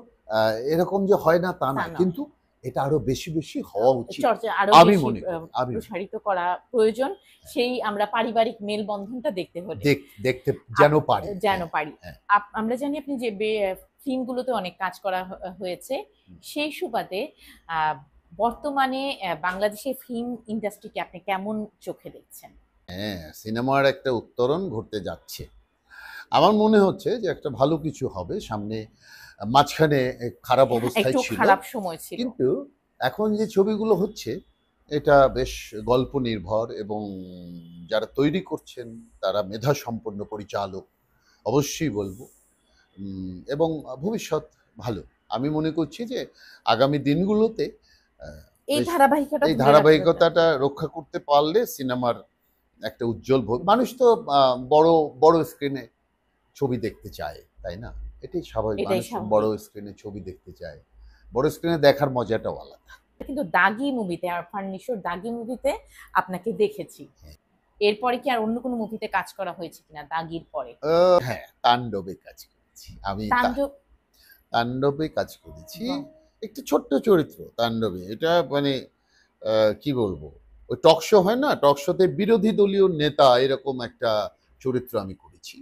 এরকম যে হয় না তা না, কিন্তু এটা আরো বেশি বেশি হওয়া উচিত চর্চা আরো আমি বেশি মনে করি। প্রসারিত করা প্রয়োজন। সেই আমরা পারিবারিক মেলবন্ধনটা দেখতে হলে দেখতে যেন পারি। হ্যাঁ। আমরা জানি আপনি যে ফিল্মগুলোতে অনেক কাজ করা হয়েছে, সেই সুবাদে বর্তমানে বাংলাদেশের ফিল্ম ইন্ডাস্ট্রিকে আপনি কেমন চোখে দেখছেন? হ্যাঁ, সিনেমার একটা উত্তরণ ঘটতে যাচ্ছে। আমার মনে হচ্ছে যে একটা ভালো কিছু হবে সামনে। মাঝখানে খারাপ অবস্থায় একটু ছিল, খারাপ সময় ছিল, কিন্তু এখন যে ছবিগুলো হচ্ছে এটা বেশ গল্প নির্ভর এবং যারা তৈরি করছেন তারা মেধা সম্পন্ন পরিচালক, অবশ্যই বলবো। এবং ভবিষ্যৎ ভালো। আমি মনে করছি যে আগামী দিনগুলোতে এই এই ধারাবাহিকতাটা রক্ষা করতে পারলে সিনেমার একটা উজ্জ্বল মানুষ তো বড় বড় স্ক্রিনে ছবি দেখতে চায়, তাই না? এটাই স্বাভাবিক, মানুষ বড় স্ক্রিনে ছবি দেখতে চায়, বড় স্ক্রিনে দেখার মজাটাও আলাদা। কিন্তু দাগি মুভিতে, আরফান নিশোর দাগি মুভিতে আপনাকে দেখেছি। এরপরে কি আর অন্য কোনো মুভিতে কাজ করা হয়েছে কিনা দাগির পরে? হ্যাঁ, তাণ্ডবে কাজ করেছি আমি। তাণ্ডবে কাজ করেছি, একটি ছোট্ট চরিত্র তাণ্ডবে। এটা মানে কি বলবো, ওই টক শো হয় না, টক শোতে বিরোধী দলীয় নেতা এরকম একটা চরিত্র আমি করেছি।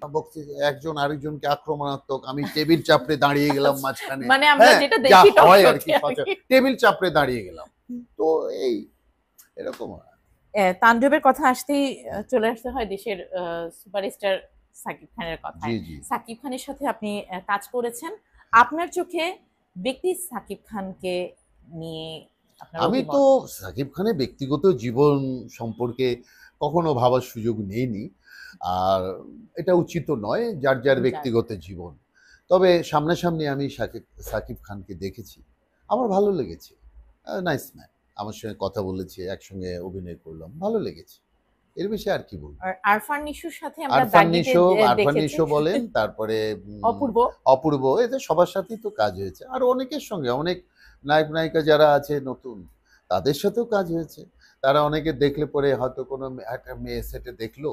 একজন আরেকজনকে আক্রমণাত্মক, আমি টেবিল চাপড়ে দাঁড়িয়ে গেলাম মাঝখানে, মানে আমরা যেটা দেখি টক শোতে টেবিল চাপড়ে দাঁড়িয়ে গেলাম, তো এই এরকম। তাণ্ডবের কথা আসতেই চলে আসতে হয় দেশের সুপারস্টার সাকিব খানের কথা। সাকিব খানের সাথে আপনি কাজ করেছেন, আপনার চোখে ব্যক্তি সাকিব খানকে নিয়ে আমি তো সাকিব খানের ব্যক্তিগত জীবন সম্পর্কে কখনো ভাবার সুযোগ নেইনি, আর এটা উচিত নয়, যার যার ব্যক্তিগত জীবন। তবে সামনাসামনি আমি সাকিব খানকে দেখেছি, আমার ভালো লেগেছে। নাইস ম্যান, আমার সঙ্গে কথা বলেছে, একসঙ্গে অভিনয় করলাম, ভালো লেগেছে। এর বেশি আর কি বলবো। আরফান নিশোর সাথে আমরা আরফান নিশো বলেন, তারপরে অপূর্ব, এদের সবার সাথেই তো কাজ হয়েছে। আর অনেকের সঙ্গে, অনেক নায়ক নায়িকা যারা আছে নতুন, তাদের সাথেও কাজ হয়েছে। তারা অনেকে দেখলে পরে হয়তো কোনো একটা মেয়ে সেটে দেখলো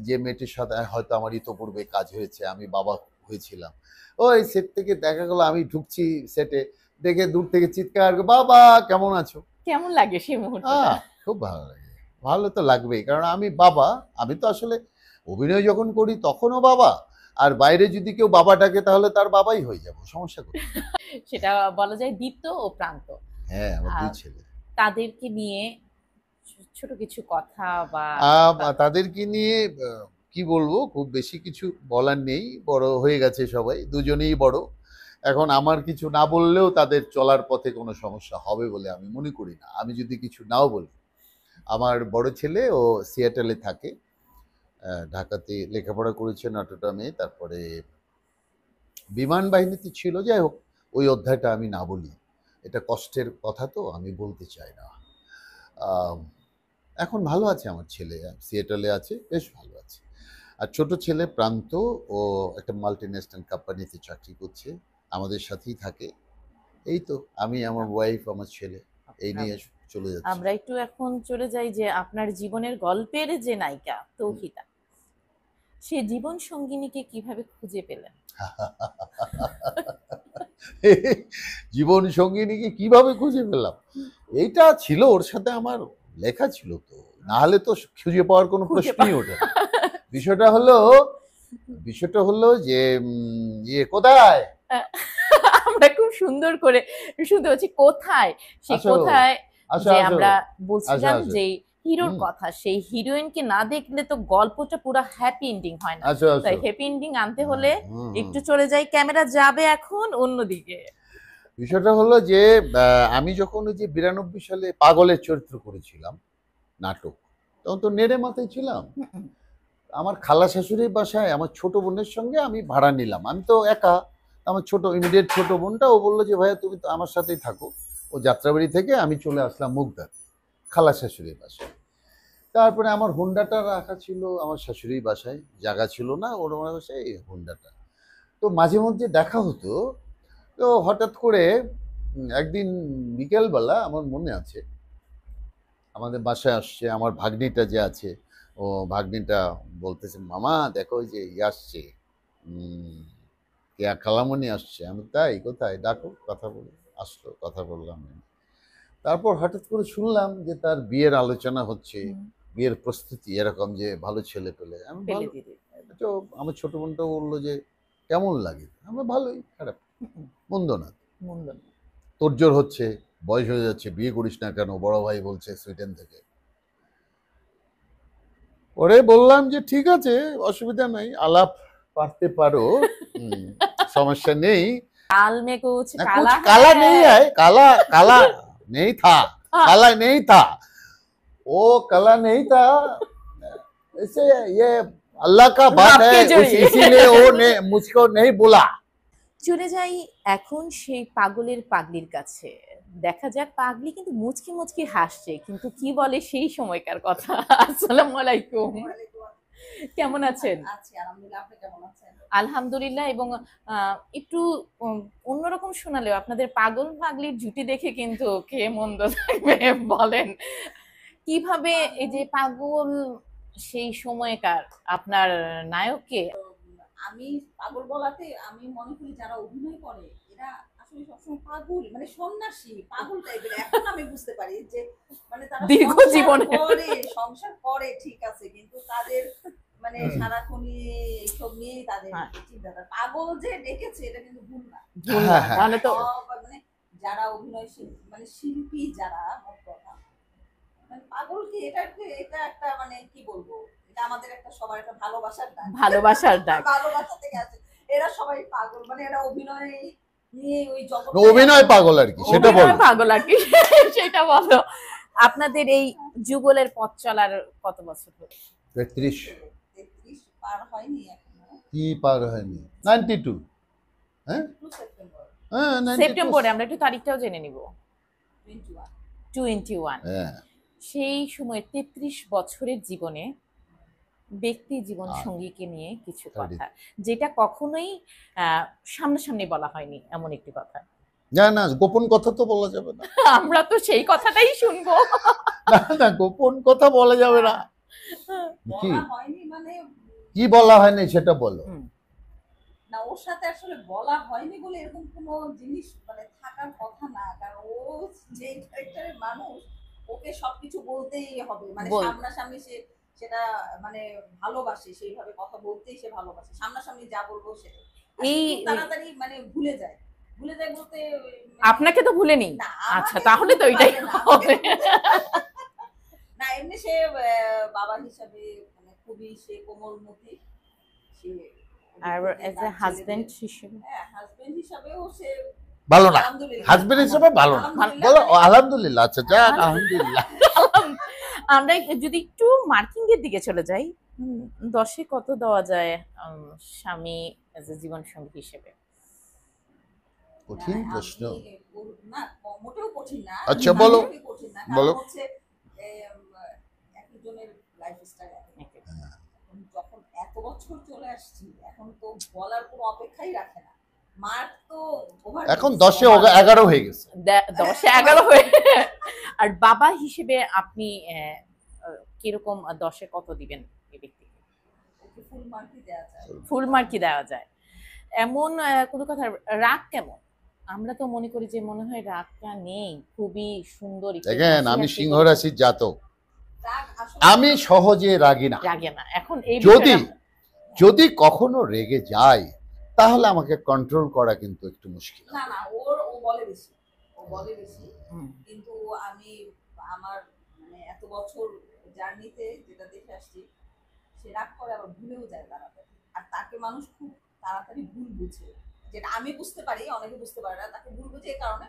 যে মেয়েটির সাথে হয়তো আমার ইতোপূর্বে কাজ হয়েছে, আমি বাবা হয়েছিলাম, ওই সেট থেকে দেখা গেলো আমি ঢুকছি সেটে, দেখে দূর থেকে চিৎকার, বাবা কেমন আছো। কেমন লাগে সেই মুহূর্তে? খুব ভালো লাগে, ভালো তো লাগবেই, কারণ আমি বাবা। আমি তো আসলে অভিনয় যখন করি তখনও বাবা, আর বাইরে যদি কেউ বাবা ডাকে তাহলে তার বাবাই হয়ে যাবো, সমস্যা কোথায়? সেটা বলা যায় দীপ্ত ও প্রান্ত। হ্যাঁ, আমার দুই ছেলে। তাদেরকে নিয়ে ছোট কিছু কথা বা তাদেরকে নিয়ে কি বলবো, খুব বেশি কিছু বলার নেই, বড় হয়ে গেছে সবাই, দুজনেই বড়। এখন আমার কিছু না বললেও তাদের চলার পথে কোনো সমস্যা হবে বলে আমি মনে করি না, আমি যদি কিছু নাও বলি। আমার বড় ছেলে ও সিয়াটেলে থাকে, ঢাকাতে লেখাপড়া করেছে নটরডেমে, তারপরে বিমান বাহিনীতে ছিল। যাই হোক, ওই অধ্যায়টা আমি না বলি, এটা কষ্টের কথা, তো আমি বলতে চাই না। এখন ভালো আছে আমার ছেলে, সিয়াটেলে আছে, বেশ ভালো আছে। আর ছোট ছেলে প্রান্ত, ও একটা মাল্টিন্যাশনাল কোম্পানিতে চাকরি করছে, আমাদের সাথেই থাকে। এই তো আমি, আমার ওয়াইফ, আমার ছেলে, এই নিয়ে চলে যাচ্ছে। আমরা একটু এখন চলে যাই যে আপনার জীবনের গল্পের যে নায়িকা তৌহিতা, সে জীবন সঙ্গিনীকে কিভাবে খুঁজে পেলেন? জীবন সঙ্গিনীকে কিভাবে খুঁজে পেলাম, এইটা ছিল ওর সাথে আমার লেখা ছিল, তো না হলে তো খুঁজে পাওয়ার কোনো প্রশ্নই ওঠে না। বিষয়টা হলো যে কোথায়, আমরা খুব সুন্দর করে শুনতে পাচ্ছি কোথায়, সেই কোথায় যে আমরা বলছিলাম যে হিরোর কথা, সেই হিরোইনকে না দেখলে তো গল্পটা পুরো হ্যাপি এন্ডিং হয় না। তাই হ্যাপি এন্ডিং আনতে হলে একটু চলে যাই, ক্যামেরা যাবে এখন অন্যদিকে। বিষয়টা হলো যে আমি যখন ওই যে 92 সালে পাগলের চরিত্র করেছিলাম নাটক, তখন তো নেড়ে মাথায় ছিলাম। হুম, আমার খালা শাশুড়ির বাসায় আমার ছোট বোনের সঙ্গে আমি ভাড়া নিলাম। আমি তো একা, আমার ছোট ইমিডিয়েট ছোট বোনটা ও বললো যে ভাইয়া তুমি তো আমার সাথেই থাকো। ও যাত্রাবাড়ি থেকে আমি চলে আসলাম মুগদার খালা শাশুড়ির বাসায়। তারপরে আমার হোন্ডাটা রাখা ছিল আমার শাশুড়ির বাসায়, জায়গা ছিল না ওর বাসায় এই হোন্ডাটা। তো মাঝে মধ্যে দেখা হতো। তো হঠাৎ করে একদিন বিকেলবেলা আমার মনে আছে আমাদের বাসায় আসছে আমার ভাগ্নিটা যে আছে, ও ভাগ্নিটা বলতেছে মামা দেখো ওই যে আসছে কেয়া খালামণি আসছে। আমি তাই কোথায় ডাকো কথা বলি। আসলো কথা বললাম। তারপর হঠাৎ করে শুনলাম যে তার বিয়ের আলোচনা হচ্ছে, হুম, বিয়ের প্রস্তুতি এরকম যে ভালো ছেলে পেলে। আমি পেলে ভালো। দিদি। তো আমার ছোট বোনটা বললো যে কেমন লাগে, আমরা ভালোই, খারাপ হুম, মন্দ না। মন্দ না। তোড়জোড় হচ্ছে, বয়স হয়ে যাচ্ছে, বিয়ে করিস না কেন, বড় ভাই বলছে সুইডেন থেকে। পরে বললাম যে ঠিক আছে, অসুবিধা নাই, আলাপ পারতে পারো, হুম, সমস্যা নেই। काल में कुछ ना काला कुछ काला है। नहीं है, काला काला नहीं था, काला नहीं था, वो काला नहीं था। ऐसे ये अल्लाह का बात आपके है, जरिए। इसीलिए वो ने मुझको नहीं बोला। চলে যাই এখন সেই পাগলের পাগলির কাছে। দেখা যাক পাগলি কিন্তু মুচকি মুচকি হাসছে, কিন্তু কি বলে সেই সময়কার কথা। আসসালামু আলাইকুম, কেমন আছেন? আছি আলহামদুলিল্লাহ, আপনি কেমন আছেন? আলহামদুলিল্লাহ। এবং একটু অন্যরকম শোনালেও আপনাদের পাগল পাগলির জুটি দেখে কিন্তু কে মন্দ থাকবে বলেন। কিভাবে এই যে পাগল সেই সময়কার আপনার নায়ককে আমি পাগল বলাতে আমি মনে করি যারা অভিনয় করে এরা আসলে সবসময় পাগল, মানে সন্ন্যাসী পাগল টাইপের। এখন আমি বুঝতে পারি যে মানে তারা দীর্ঘ সংসার জীবনে। করে, সংসার করে ঠিক আছে, কিন্তু তাদের মানে সারাক্ষণই এইসব নিয়েই তাদের হ্যাঁ। চিন্তাধারা। পাগল যে ডেকেছে এটা কিন্তু ভুল না। ভুল না, হ্যাঁ, হ্যাঁ। তাহলে তো মানে যারা অভিনয় মানে শিল্পী যারা, মোট কথা মানে পাগল কি, এটা একটা মানে কি বলবো, এটা আমাদের একটা সবার একটা ভালোবাসার ডাক। ভালোবাসার ডাক। ভালোবাসা থেকে আছে। এরা সবাই পাগল, মানে এরা অভিনয় নিয়ে ওই জগৎ অভিনয় পাগল আর কি, সেটা অভিনয় বলো। পাগল আর কি। সেটা বলো। আপনাদের এই যুগলের পথ চলার কত বছর হলো? 33 33 পার হয়নি এখনো। কি পার হয়নি, 92। হ্যাঁ 2 সেপ্টেম্বর হ্যাঁ 92। সেপ্টেম্বরে, আমরা একটু তারিখটাও জেনে নিব। 21। 21। হ্যাঁ সেই সময় 33 বছরের জীবনে ব্যক্তি জীবন আর সঙ্গীকে নিয়ে কিছু 30 কথা, যেটা কখনোই সামনাসামনি বলা হয়নি, এমন একটি কথা। না না, গোপন কথা তো বলা যাবে না। আমরা তো সেই কথাটাই শুনবো। না না, গোপন কথা বলা যাবে না। কি বলা হয়নি মানে কি বলা হয়নি সেটা বলো। হুম, না, ওর সাথে আসলে বলা হয়নি বলে এরকম কোনো জিনিস মানে থাকার কথা না, কারণ ও যে ক্যারেক্টারের মানুষ, ওকে সবকিছু বলতেই হবে, মানে বল। সামনাসামনি সে সেটা মানে ভালোবাসে, সেইভাবে কথা বলতেই সে ভালোবাসে, সামনাসামনি যা বলবো সেটা। আর সে এই খুব তাড়াতাড়ি মানে ভুলে যায়, ভুলে যায় বলতে আপনাকে তো ভুলেনি। না, আচ্ছা, আমাকে তাহলে তো ভুলতে এটাই পারবে না, হবে। না এমনি সে বাবা হিসাবে মানে খুবই সে কোমলমতি, সে আর ওদিক থেকে এজ এ তার হাজবেন্ড ছেলেদের, হিসেবে হ্যাঁ হাজবেন্ড হিসাবেও সে ভালো না, আলহামদুলিল্লাহ। হাজবেন্ড হিসেবে ভালো না, আলহামদুলিল্লাহ বলো মানে আলহামদুলিল্লাহ। আচ্ছা যাক, আলহামদুলিল্লাহ। আমরা যদি একটু মার্কিং এর দিকে চলে যাই, 10-এ কত দেওয়া যায় স্বামী এজ এ জীবন সঙ্গী হিসেবে? কঠিন না, প্রশ্ন। না মোটেও কঠিন না। আচ্ছা, বলো। মোটেই কঠিন না, কারণ বলো। হচ্ছে একজনের লাইফস্টাইল। যখন এত বছর চলে আসছি, এখন তো বলার কোনো অপেক্ষাই রাখে না। মার্ক তো ওভার এখন 10-এ 11 হয়ে গেছে। 10-এ 11 হয়ে। আর বাবা হিসেবে আপনি কিরকম 10-এ কত দিবেন এই ব্যক্তিকে? ওকে ফুল মার্কই দেওয়া যায়। ফুল মার্কই দেওয়া যায়। এমন কোনো কথা, রাগ কেমন? আমরা তো মনে করি যে মনে হয় রাগটা নেই, খুবই সুন্দর একটু দেখেন, হাসি আমি হাসি সিংহ করে রাশির জাতক, রাগ আসলে আমি সহজে রাগি না। রাগে না। এখন এই যদি বিষয়টা যদি কখনো রেগে যায় তাহলে আমাকে কন্ট্রোল করা কিন্তু একটু মুশকিল। না না, ও বলে বেশি, ও বলে বেশি, কিন্তু আমি আমার মানে এত বছর জার্নিতে যেটা দেখে আসছি, সে রাগ করে আবার ভুলেও যায় তাড়াতাড়ি, আর তাকে মানুষ খুব তাড়াতাড়ি ভুল বুঝে, যেটা আমি বুঝতে পারি, অনেকে বুঝতে পারে না, তাকে ভুল বুঝে এই কারণে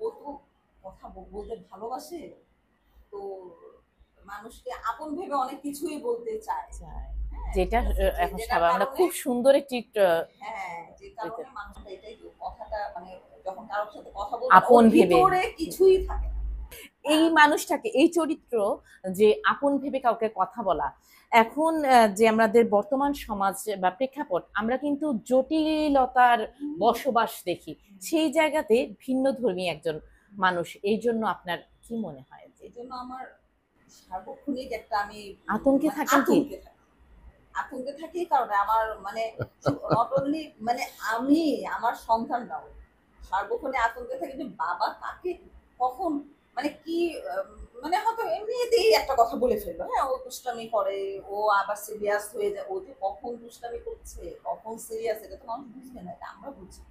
ও তো কথা বলতে ভালোবাসে, তো মানুষকে আপন ভেবে অনেক কিছুই বলতে চায়। চায়। হ্যাঁ, যেটা ঠিক আছে? এখন যেটার আমরা কারণে খুব সুন্দর একটি হ্যাঁ, যে কারণে মানুষ এটাই তো কথাটা মানে যখন কারোর সাথে কথা আপন ওর ভেবে। ভিতরে কিছুই থাকে না। এই মানুষটাকে, এই চরিত্র যে আপন ভেবে কাউকে কথা বলা, এখন যে আমাদের বর্তমান সমাজ বা প্রেক্ষাপট, আমরা কিন্তু জটিলতার বসবাস দেখি। সেই জায়গাতে ভিন্ন ধর্মী একজন মানুষ, এই জন্য আপনার কি মনে হয় যে এই জন্য আমার সার্বক্ষণিক একটা আমি আতঙ্কে মানে থাকেন কি? আতঙ্কে থাকি কারণ আমার মানে নট অনলি মানে আমি, আমার সন্তানরাও সার্বক্ষণিক আতঙ্কে থাকি যে বাবা তাকে কখন মানে কি মানে হয়তো এমনিতেই একটা কথা বলে ফেললো, হ্যাঁ ও দুষ্টামি করে, ও আবার সিরিয়াস হয়ে যায়, ও যে কখন দুষ্টামি করছে কখন সিরিয়াস এটা তো মানুষ বুঝবে না, এটা আমরা বুঝি।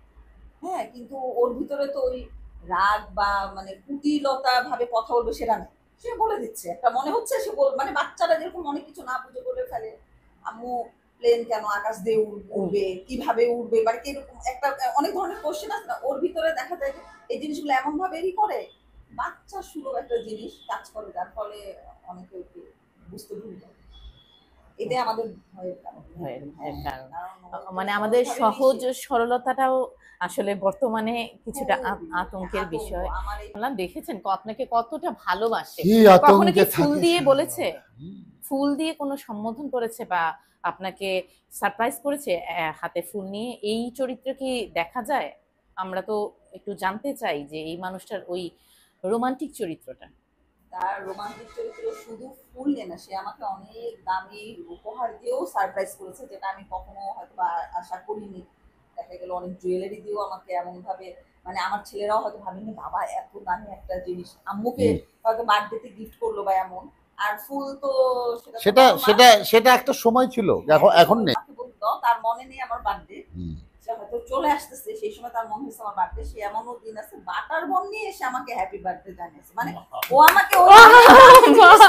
হ্যাঁ, কিন্তু ওর ভিতরে তো ওই রাগ বা মানে কুটিলতা ভাবে কথা বলবে সেটা নেই, সে বলে দিচ্ছে একটা মনে হচ্ছে সে মানে বাচ্চারা যেরকম অনেক কিছু না বুঝে বলে ফেলে, আম্মু প্লেন কেন আকাশ দিয়ে উড়বে, কিভাবে উড়বে, মানে কিরকম একটা অনেক ধরনের কোশ্চেন আছে না, ওর ভিতরে দেখা যায় যে এই জিনিসগুলো এমন ভাবেই করে বাচ্চা সুলভ একটা জিনিস কাজ করে, যার ফলে অনেকে ওকে বুঝতে ভুল করে। এটাই আমাদের ভয়ের কারণ। ভয়ের কারণ। কারণ মানে আমাদের সহজ সরলতাটাও আসলে বর্তমানে কিছুটা আতঙ্কের আতঙ্ক, বিষয়। আমার এই বললাম, দেখেছেন আপনাকে কতটা ভালোবাসে। কি কখনো কি আতঙ্কে ফুল থাকে দিয়ে সে। বলেছে? ফুল দিয়ে কোনো সম্বোধন করেছে বা আপনাকে সারপ্রাইজ করেছে হাতে ফুল নিয়ে? এই চরিত্র কি দেখা যায়? আমরা তো একটু জানতে চাই যে এই মানুষটার ওই রোমান্টিক চরিত্রটা। তার রোমান্টিক চরিত্র শুধু ফুল নিয়ে না, সে আমাকে অনেক দামি উপহার দিয়েও সারপ্রাইজ করেছে, যেটা আমি কখনো হয়তো বা আশা করিনি। দেখা গেল অনেক জুয়েলারি দিয়েও আমাকে এমন ভাবে মানে আমার ছেলেরাও হয়তো ভাবেনি বাবা এত দামি একটা জিনিস আম্মুকে হয়তো বার্থডেতে গিফট করলো বা এমন। আর ফুল তো সেটা সেটা সেটা একটা সময় ছিল, এখন নেই। তাকে বলতো তার মনে নেই আমার বার্থডে, সে হয়তো চলে আসতেছে সেই সময় তার মনে হচ্ছে আমার বার্থডে, সে এমনও দিন আছে বাটার বন নিয়ে এসে আমাকে হ্যাপি বার্থডে জানিয়েছে, মানে ও আমাকে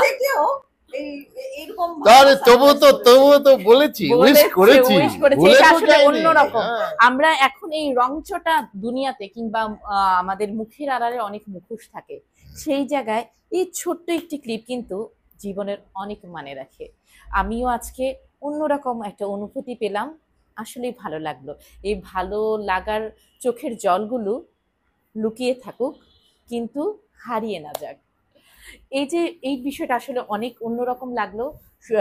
থেকেও এইরকম তাহলে তবুও তো বলেছি, উইশ করেছি, এটা আসলে অন্যরকম। আমরা এখন এই রংচটা দুনিয়াতে কিংবা আমাদের মুখের আড়ালে অনেক মুখোশ থাকে, সেই জায়গায় এই ছোট্ট একটি ক্লিপ কিন্তু জীবনের অনেক মানে রাখে। আমিও আজকে অন্যরকম একটা অনুভূতি পেলাম, আসলেই ভালো লাগলো। এই ভালো লাগার চোখের জলগুলো লুকিয়ে থাকুক, কিন্তু হারিয়ে না যাক। এই যে এই বিষয়টা আসলে অনেক অন্যরকম লাগলো।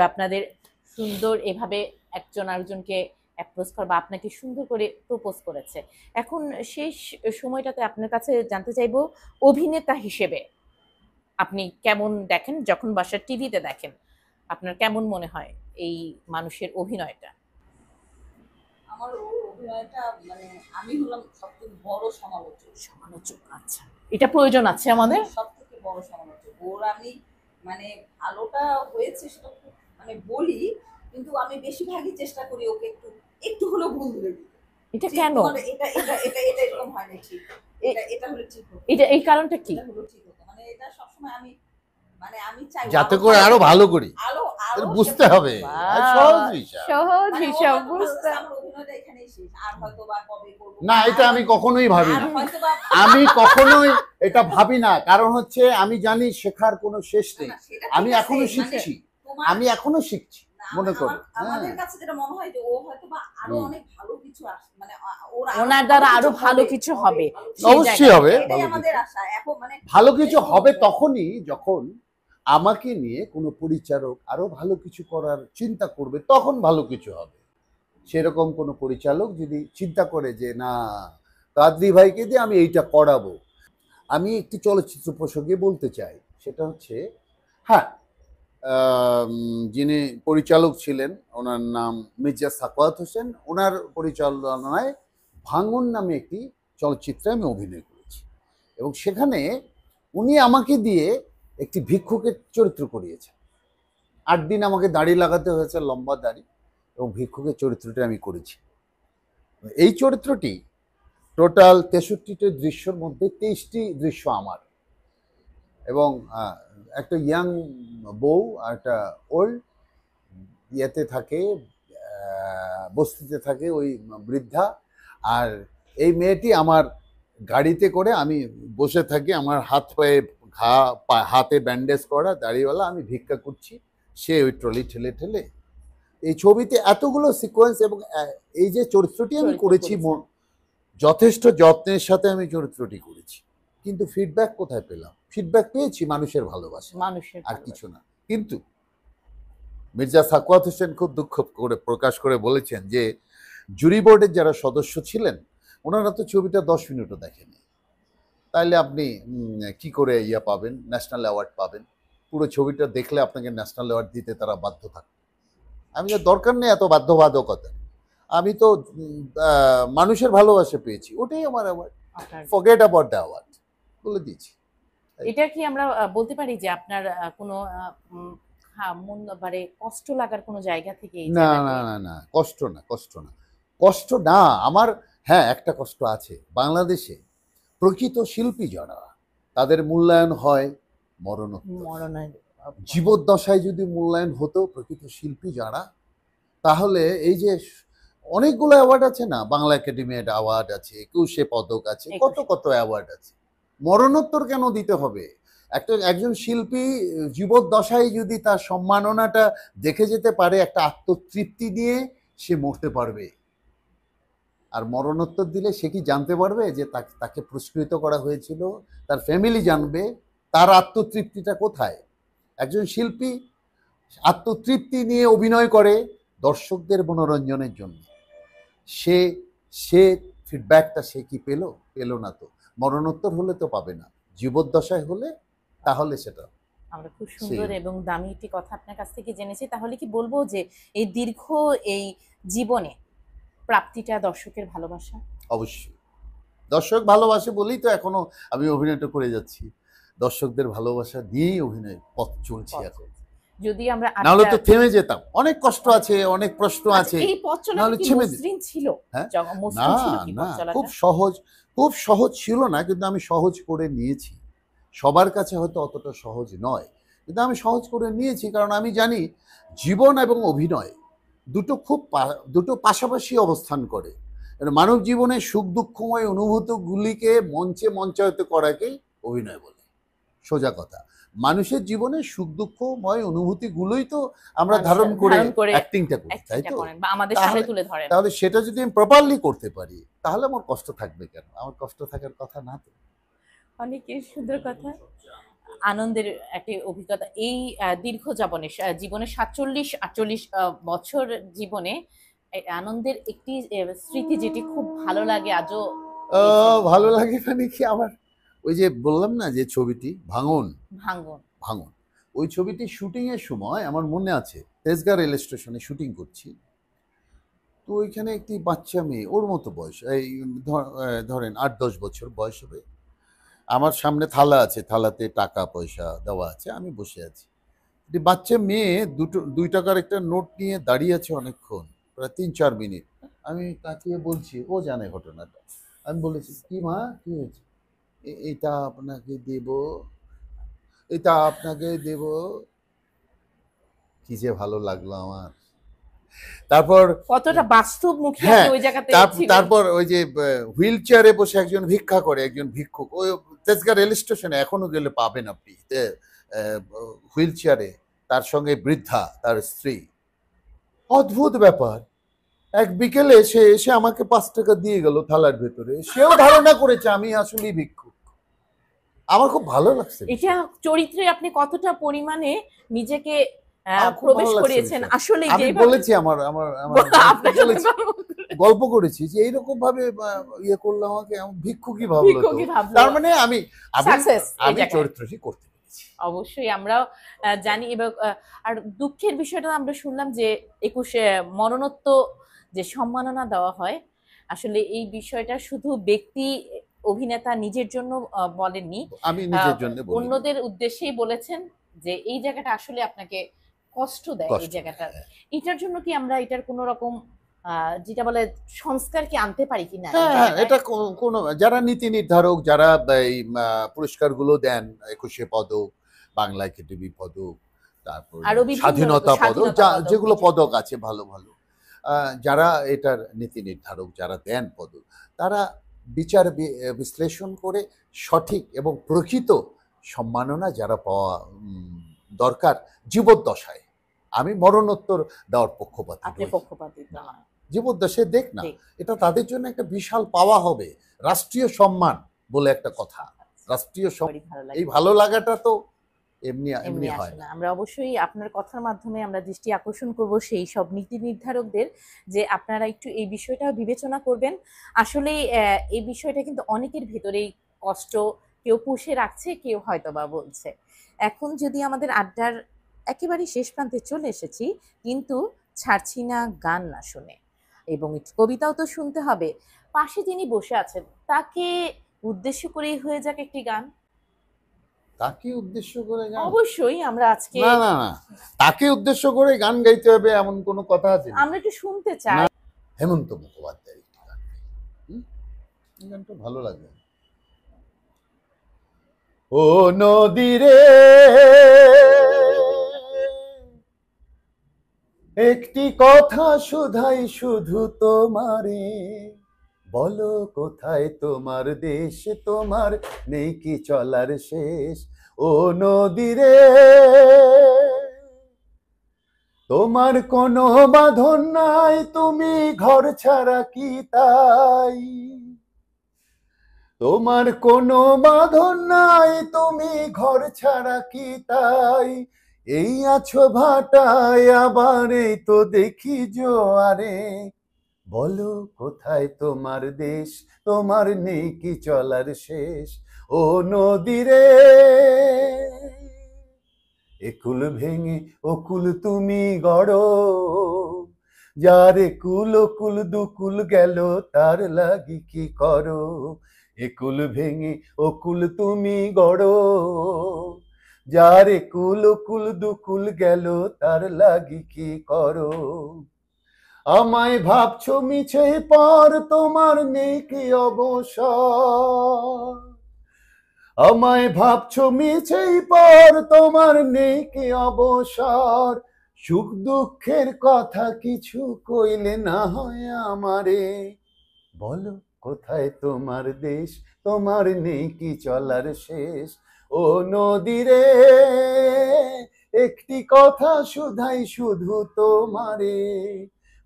আপনাদের সুন্দর এভাবে একজন আরেকজনকে অ্যাপ্রোচ করা বা আপনাকে সুন্দর করে প্রপোজ করেছে। এখন শেষ সময়টাতে আপনার কাছে জানতে চাইবো, অভিনেতা হিসেবে আপনি কেমন দেখেন? যখন বাসার টিভিতে দেখেন আপনার কেমন মনে হয় এই মানুষের অভিনয়টা? আমার অভিনয়টা মানে আমি হলাম সবথেকে বড় সমালোচক। আচ্ছা, এটা প্রয়োজন আছে আমাদের। সবথেকে বড় সমালোচক ওর আমি, মানে ভালোটা হয়েছে সেটা মানে বলি, কিন্তু আমি বেশিরভাগই চেষ্টা করি ওকে একটু একটু হলেও ভুল ধরে দিতে। এটা কেন? এটা এটা এটা এটা এরকম হয় না, ঠিক এটা এটা হলে ঠিক হতো, এটা এই কারণটা কি? এটা হলো ঠিক হতো, মানে এটা সবসময় আমি মানে আমি চাই যাতে করে আরো ভালো করি, আরো আরো বুঝতে হবে। সহজ হিসাব বুঝতে। আমার অভিনয়টা এখানেই শেষ, আর হয়তো বা কবে করব না, এটা আমি কখনোই ভাবি না। হয়তো বা আমি কখনোই এটা ভাবি না, কারণ হচ্ছে আমি জানি শেখার কোনো শেষ নেই। আমি এখনো শিখছি, আমি এখনো শিখছি মনে করি। আমাদের কাছে যেটা মনে হয় যে ও হয়তো বা আরো অনেক ভালো কিছু আসে, মানে ওনার দ্বারা আরো ভালো কিছু হবে, অবশ্যই হবে। এটাই আমাদের আশা এখন, মানে ভালো কিছু হবে তখনই যখন আমাকে নিয়ে কোনো পরিচালক আরো ভালো কিছু করার চিন্তা করবে, তখন ভালো কিছু হবে। সেরকম কোনো পরিচালক যদি চিন্তা করে যে না, কাদরি ভাইকে দিয়ে আমি এইটা করাবো। আমি একটি চলচ্চিত্র প্রসঙ্গে বলতে চাই, সেটা হচ্ছে হ্যাঁ, যিনি পরিচালক ছিলেন ওনার নাম মির্জা সাখাওয়াত হোসেন, ওনার পরিচালনায় ভাঙন নামে একটি চলচ্চিত্রে আমি অভিনয় করেছি, এবং সেখানে উনি আমাকে দিয়ে একটি ভিক্ষুকের চরিত্র করিয়েছেন। 8 দিন আমাকে দাড়ি লাগাতে হয়েছে, লম্বা দাড়ি, এবং ভিক্ষুকের চরিত্রটি আমি করেছি। এই চরিত্রটি টোটাল 63টি দৃশ্যের মধ্যে 23টি দৃশ্য আমার, এবং একটা ইয়াং বউ আর একটা ওল্ড ইয়েতে থাকে, বস্তিতে থাকে ওই বৃদ্ধা, আর এই মেয়েটি আমার গাড়িতে করে, আমি বসে থাকি, আমার হাত পায়ে ঘা, হাতে ব্যান্ডেজ করা, দাড়িওয়ালা, আমি ভিক্ষা করছি, সে ওই ট্রলি ঠেলে ঠেলে। এই ছবিতে এতগুলো সিকোয়েন্স, এবং এই যে চরিত্রটি আমি চরিত্র করেছি করেছেন। যথেষ্ট যত্নের সাথে আমি চরিত্রটি করেছি, কিন্তু ফিডব্যাক কোথায় পেলাম? ফিডব্যাক পেয়েছি মানুষের ভালোবাসা, মানুষের আর ভালোবাসা। কিছু না। কিন্তু মির্জা সাখাওয়াত হোসেন খুব দুঃখ করে প্রকাশ করে বলেছেন যে জুরি বোর্ডের যারা সদস্য ছিলেন ওনারা তো ছবিটা 10 মিনিটও দেখেনি, তাইলে আপনি কি করে ইয়া পাবেন, ন্যাশনাল অ্যাওয়ার্ড পাবেন? পুরো ছবিটা দেখলে আপনাকে ন্যাশনাল অ্যাওয়ার্ড দিতে তারা বাধ্য থাকবে। আমি তো দরকার নেই এত বাধ্যবাধকতা, আমি তো মানুষের ভালোবাসা পেয়েছি, ওটাই আমার অ্যাওয়ার্ড, আপনার- ফরগেট অ্যাবাউট দ্য অ্যাওয়ার্ড বলে দিয়েছি। এটা কি আমরা বলতে পারি যে আপনার কোনো মন মানে কষ্ট লাগার কোনো জায়গা থেকে এই না জায়গাতে? না না না, কষ্ট না, কষ্ট না, কষ্ট না আমার। হ্যাঁ, একটা কষ্ট আছে, বাংলাদেশে প্রকৃত শিল্পী যারা, তাদের মূল্যায়ন হয় মরণোত্তর। মরণের জীবদ্দশায় যদি মূল্যায়ন হতো প্রকৃত শিল্পী যারা, তাহলে এই যে অনেকগুলো অ্যাওয়ার্ড আছে না, বাংলা একাডেমি অ্যাওয়ার্ড আছে, 21 পদক আছে, কত 21 কত অ্যাওয়ার্ড আছে, মরণোত্তর কেন দিতে হবে? একজন শিল্পী জীবদ্দশায় যদি তার সম্মাননাটা দেখে যেতে পারে, একটা আত্মতৃপ্তি নিয়ে সে মরতে পারবে। আর মরণোত্তর দিলে সে কি জানতে পারবে যে তাকে পুরস্কৃত করা হয়েছিল? তার ফ্যামিলি জানবে তার আত্মতৃপ্তিটা কোথায়। একজন শিল্পী আত্মতৃপ্তি নিয়ে অভিনয় করে দর্শকদের মনোরঞ্জনের জন্য, সে সে ফিডব্যাকটা সে কি পেল না তো। মরণোত্তর হলে তো পাবে না, জীবদ্দশায় হলে তাহলে সেটা। আমরা খুব সুন্দর সেই। এবং দামি একটি কথা আপনার কাছ থেকে জেনেছি। তাহলে কি বলবো যে এই দীর্ঘ এই জীবনে প্রাপ্তিটা দর্শকের ভালোবাসা? অবশ্যই দর্শক ভালোবাসে বলেই তো এখনো আমি অভিনয়টা করে যাচ্ছি, দর্শকদের ভালোবাসা দিয়েই অভিনয় পথ চলছে এখন। যদি আমরা নাহলে তো থেমে যেতাম, অনেক কষ্ট আছে, অনেক প্রশ্ন আছে, এই পথ চলা নাহলে কি ছেমে দিত। মসৃণ ছিল? হ্যাঁ? মসৃণ না ছিল কি না, পথ চলাটা? খুব সহজ ছিল না, কিন্তু আমি সহজ করে নিয়েছি। সবার কাছে হয়তো অতটা সহজ নয়, কিন্তু আমি সহজ করে নিয়েছি, কারণ আমি জানি জীবন এবং অভিনয় দুটো পাশাপাশি অবস্থান করে। মানব জীবনের সুখ দুঃখময় অনুভূতিগুলিকে মঞ্চায়িত করাকেই অভিনয় বলে। সোজা কথা, মানুষের জীবনে সুখ দুঃখময় অনুভূতিগুলোই তো আমরা মানুষ ধারণ করে ধারণ করে অ্যাক্টিংটা করি, তাই actingটা তো? করেন বা আমাদের সামনে তাহলে- তুলে ধরেন। তাহলে সেটা যদি আমি প্রপারলি করতে পারি, তাহলে আমার কষ্ট থাকবে কেন? আমার কষ্ট থাকার কথা না তো। অনেকের সুন্দর কথা, আনন্দের একটি অভিজ্ঞতা। এই দীর্ঘ জীবনে 47-48 বছর জীবনে এই আনন্দের একটি স্মৃতি যেটি খুব ভালো লাগে আজও। ভালো লাগে মানে কি, আমার ওই যে বললাম না যে ছবিটি ভাঙন, ভাঙ্গন। ভাঙন, ওই ছবিটি শুটিং এর সময় আমার মনে আছে, তেজগাঁ রেল স্টেশনে শুটিং করছি। তো ওইখানে একটি বাচ্চা মেয়ে, ওর মতো বয়স, এই ধরেন 8-10 বছর বয়স হবে, আমার সামনে থালা আছে, থালাতে টাকা পয়সা দেওয়া আছে, আমি বসে আছি। একটি বাচ্চা মেয়ে 2 টাকার একটা নোট নিয়ে দাঁড়িয়ে আছে অনেকক্ষণ, প্রায় 3-4 মিনিট। আমি তাকিয়ে বলছি, ও জানে ঘটনাটা। আমি বলেছি, কি মা, কি হয়েছে? এটা আপনাকে দেব, এটা আপনাকে দেব। কি যে ভালো লাগলো আমার। তারপর কতটা বাস্তবমুখী হ্যাঁ, আপনি ওই জায়গাতে ছিলেন। তারপর ওই যে হুইল চেয়ারে বসে একজন ভিক্ষা করে, একজন ভিক্ষুক, ওই তেজগাঁ রেল স্টেশনে এখনো গেলে পাবেন আপনি, হুইল চেয়ারে, তার সঙ্গে বৃদ্ধা, তার স্ত্রী। অদ্ভুত ব্যাপার, এক বিকেলে সে এসে আমাকে 5 টাকা দিয়ে গেল থালার ভেতরে, সেও ধারণা করেছে আমি আসলেই ভিক্ষুক। আমার খুব ভালো লাগছে। এটা চরিত্রে আপনি কতটা পরিমাণে নিজেকে আমার খুব প্রবেশ ভালো লাগছে করিয়েছেন বিষয়টা। আসলে যে আমি এইভাবে- বলেছি আমার আপনার সাথে বলেছি, গল্প করেছি যে এইরকম ভাবে ইয়ে করলে আমাকে ভিক্ষুকই ভাবলো তো। ভিক্ষুকই ভাবলো। তার মানে আমি Success এই আমি জায়গায়। চরিত্রটি করতে পেরেছি। অবশ্যই আমরাও জানি এবং আর দুঃখের বিষয়টা আমরা শুনলাম যে 21 মরণোত্তর যে সম্মাননা দেওয়া হয়, আসলে এই বিষয়টা শুধু ব্যক্তি অভিনেতা নিজের জন্য বলেননি, আমি নিজের জন্য বলি, অন্যদের উদ্দেশ্যেই বলেছেন যে এই জায়গাটা আসলে আপনাকে কষ্ট দেয়। কষ্ট এই জায়গাটা দেয়। এটার জন্য কি আমরা এটার কোনো রকম যেটা বলে সংস্কার কি আনতে পারি কিনা? হ্যাঁ, এটা কোনো যারা নীতি নির্ধারক, যারা এই পুরস্কারগুলো দেন, 21 পদক, বাংলা একাডেমি পদক, তারপর আরো বিভিন্ন স্বাধীনতা পদক, স্বাধীনতা পদক, যেগুলো জি। পদক আছে ভালো ভালো, যারা এটার নীতি নির্ধারক, যারা দেন পদক, তারা বিশ্লেষণ করে সঠিক এবং প্রকৃত সম্মাননা যারা পাওয়া দরকার জীবদ্দশায়। আমি মরণোত্তর দেওয়ার পক্ষপাতী আপনি নই। পক্ষপাতিত্ব নয়। জীবদ্দশায় দেখ না, জি। এটা তাদের জন্য একটা বিশাল পাওয়া হবে। রাষ্ট্রীয় সম্মান বলে একটা কথা, রাষ্ট্রীয় বড়ই ভালো লাগে। এই ভালো লাগাটা তো এমনি এমনি এমনি হয় আসে না। না। আমরা অবশ্যই আপনার কথার মাধ্যমে আমরা দৃষ্টি আকর্ষণ করব সেই সব নীতি নির্ধারকদের, যে আপনারা একটু এই বিষয়টা বিবেচনা করবেন। আসলে এই বিষয়টা কিন্তু অনেকের ভেতরেই কষ্ট, কেউ পুষে রাখছে, কেউ হয়তোবা বলছে। এখন যদি আমাদের আড্ডার একেবারেই শেষ প্রান্তে চলে এসেছি, কিন্তু ছাড়ছি না গান না শুনে, এবং একটু কবিতাও তো শুনতে হবে। পাশে যিনি বসে আছেন তাকে উদ্দেশ্য করেই হয়ে যাক একটি গান। তাকে উদ্দেশ্য করে গান? অবশ্যই আমরা আজকে না না না, তাকে উদ্দেশ্য করে গান গাইতে হবে এমন কোনো কথা আছে নাকি? আমরা একটু শুনতে চাই। হেমন্ত মুখোপাধ্যায়ের একটি গান গাই। এই গানটা ভালো লাগে। ও নদী রে, একটি কথা শুধাই শুধু তোমারে, বলো কোথায় তোমার দেশ, তোমার নেই কি চলার শেষ। ও নদী রে, তোমার কোনো বাঁধন নাই, তুমি ঘর ছাড়া কি তাই। তোমার কোনো বাঁধন নাই, তুমি ঘর ছাড়া কি তাই। এই আছো ভাটায়, আবার এই তো দেখি জোয়ারে, বলো কোথায় তোমার দেশ, তোমার নেই কি চলার শেষ। ও নদী রে, একুল ভেঙে ওকুল তুমি গড়ো, যার একুল ওকুল দুকুল গেল, তার লাগি কি করো। একুল ভেঙে ওকুল তুমি গড়ো, যার একুল ওকুল দুকুল গেল, তার লাগি কি করো। আমায় ভাবছো মিছে পর, তোমার নেই কি অবসর। আমায় ভাবছো মিছেই পর, তোমার নেই কি অবসর। সুখ দুঃখের কথা কিছু কইলে না হয় আমারে, বলো কোথায় তোমার দেশ, তোমার নেই কি চলার শেষ। ও নদী রে, একটি কথা শুধাই শুধু তোমারে,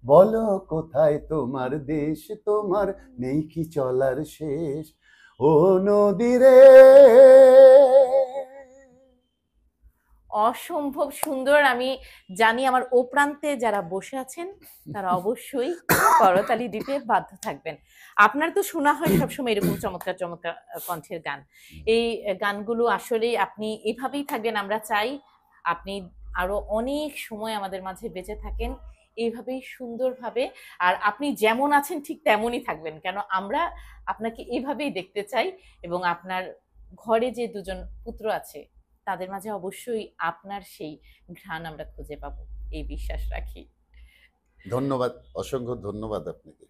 বলো কোথায় তোমার দেশ, তোমার নেই কি চলার শেষ। ও নদী রে। অসম্ভব সুন্দর। আমি জানি আমার ও প্রান্তে যারা বসে আছেন তারা অবশ্যই করতালি দিতে বাধ্য থাকবেন। আপনার তো শোনা হয় সবসময় এরকম চমৎকার চমৎকার কণ্ঠের গান। এই গানগুলো আসলে আপনি এভাবেই থাকবেন, আমরা চাই আপনি আরো অনেক সময় আমাদের মাঝে বেঁচে থাকেন এইভাবেই সুন্দরভাবে। আর আপনি যেমন আছেন ঠিক তেমনই থাকবেন, কেন আমরা আপনাকে এভাবেই দেখতে চাই। এবং আপনার ঘরে যে দুজন পুত্র আছে তাদের মাঝে অবশ্যই আপনার সেই ঘ্রাণ আমরা খুঁজে পাবো, এই বিশ্বাস রাখি। ধন্যবাদ, অসংখ্য ধন্যবাদ আপনাকে।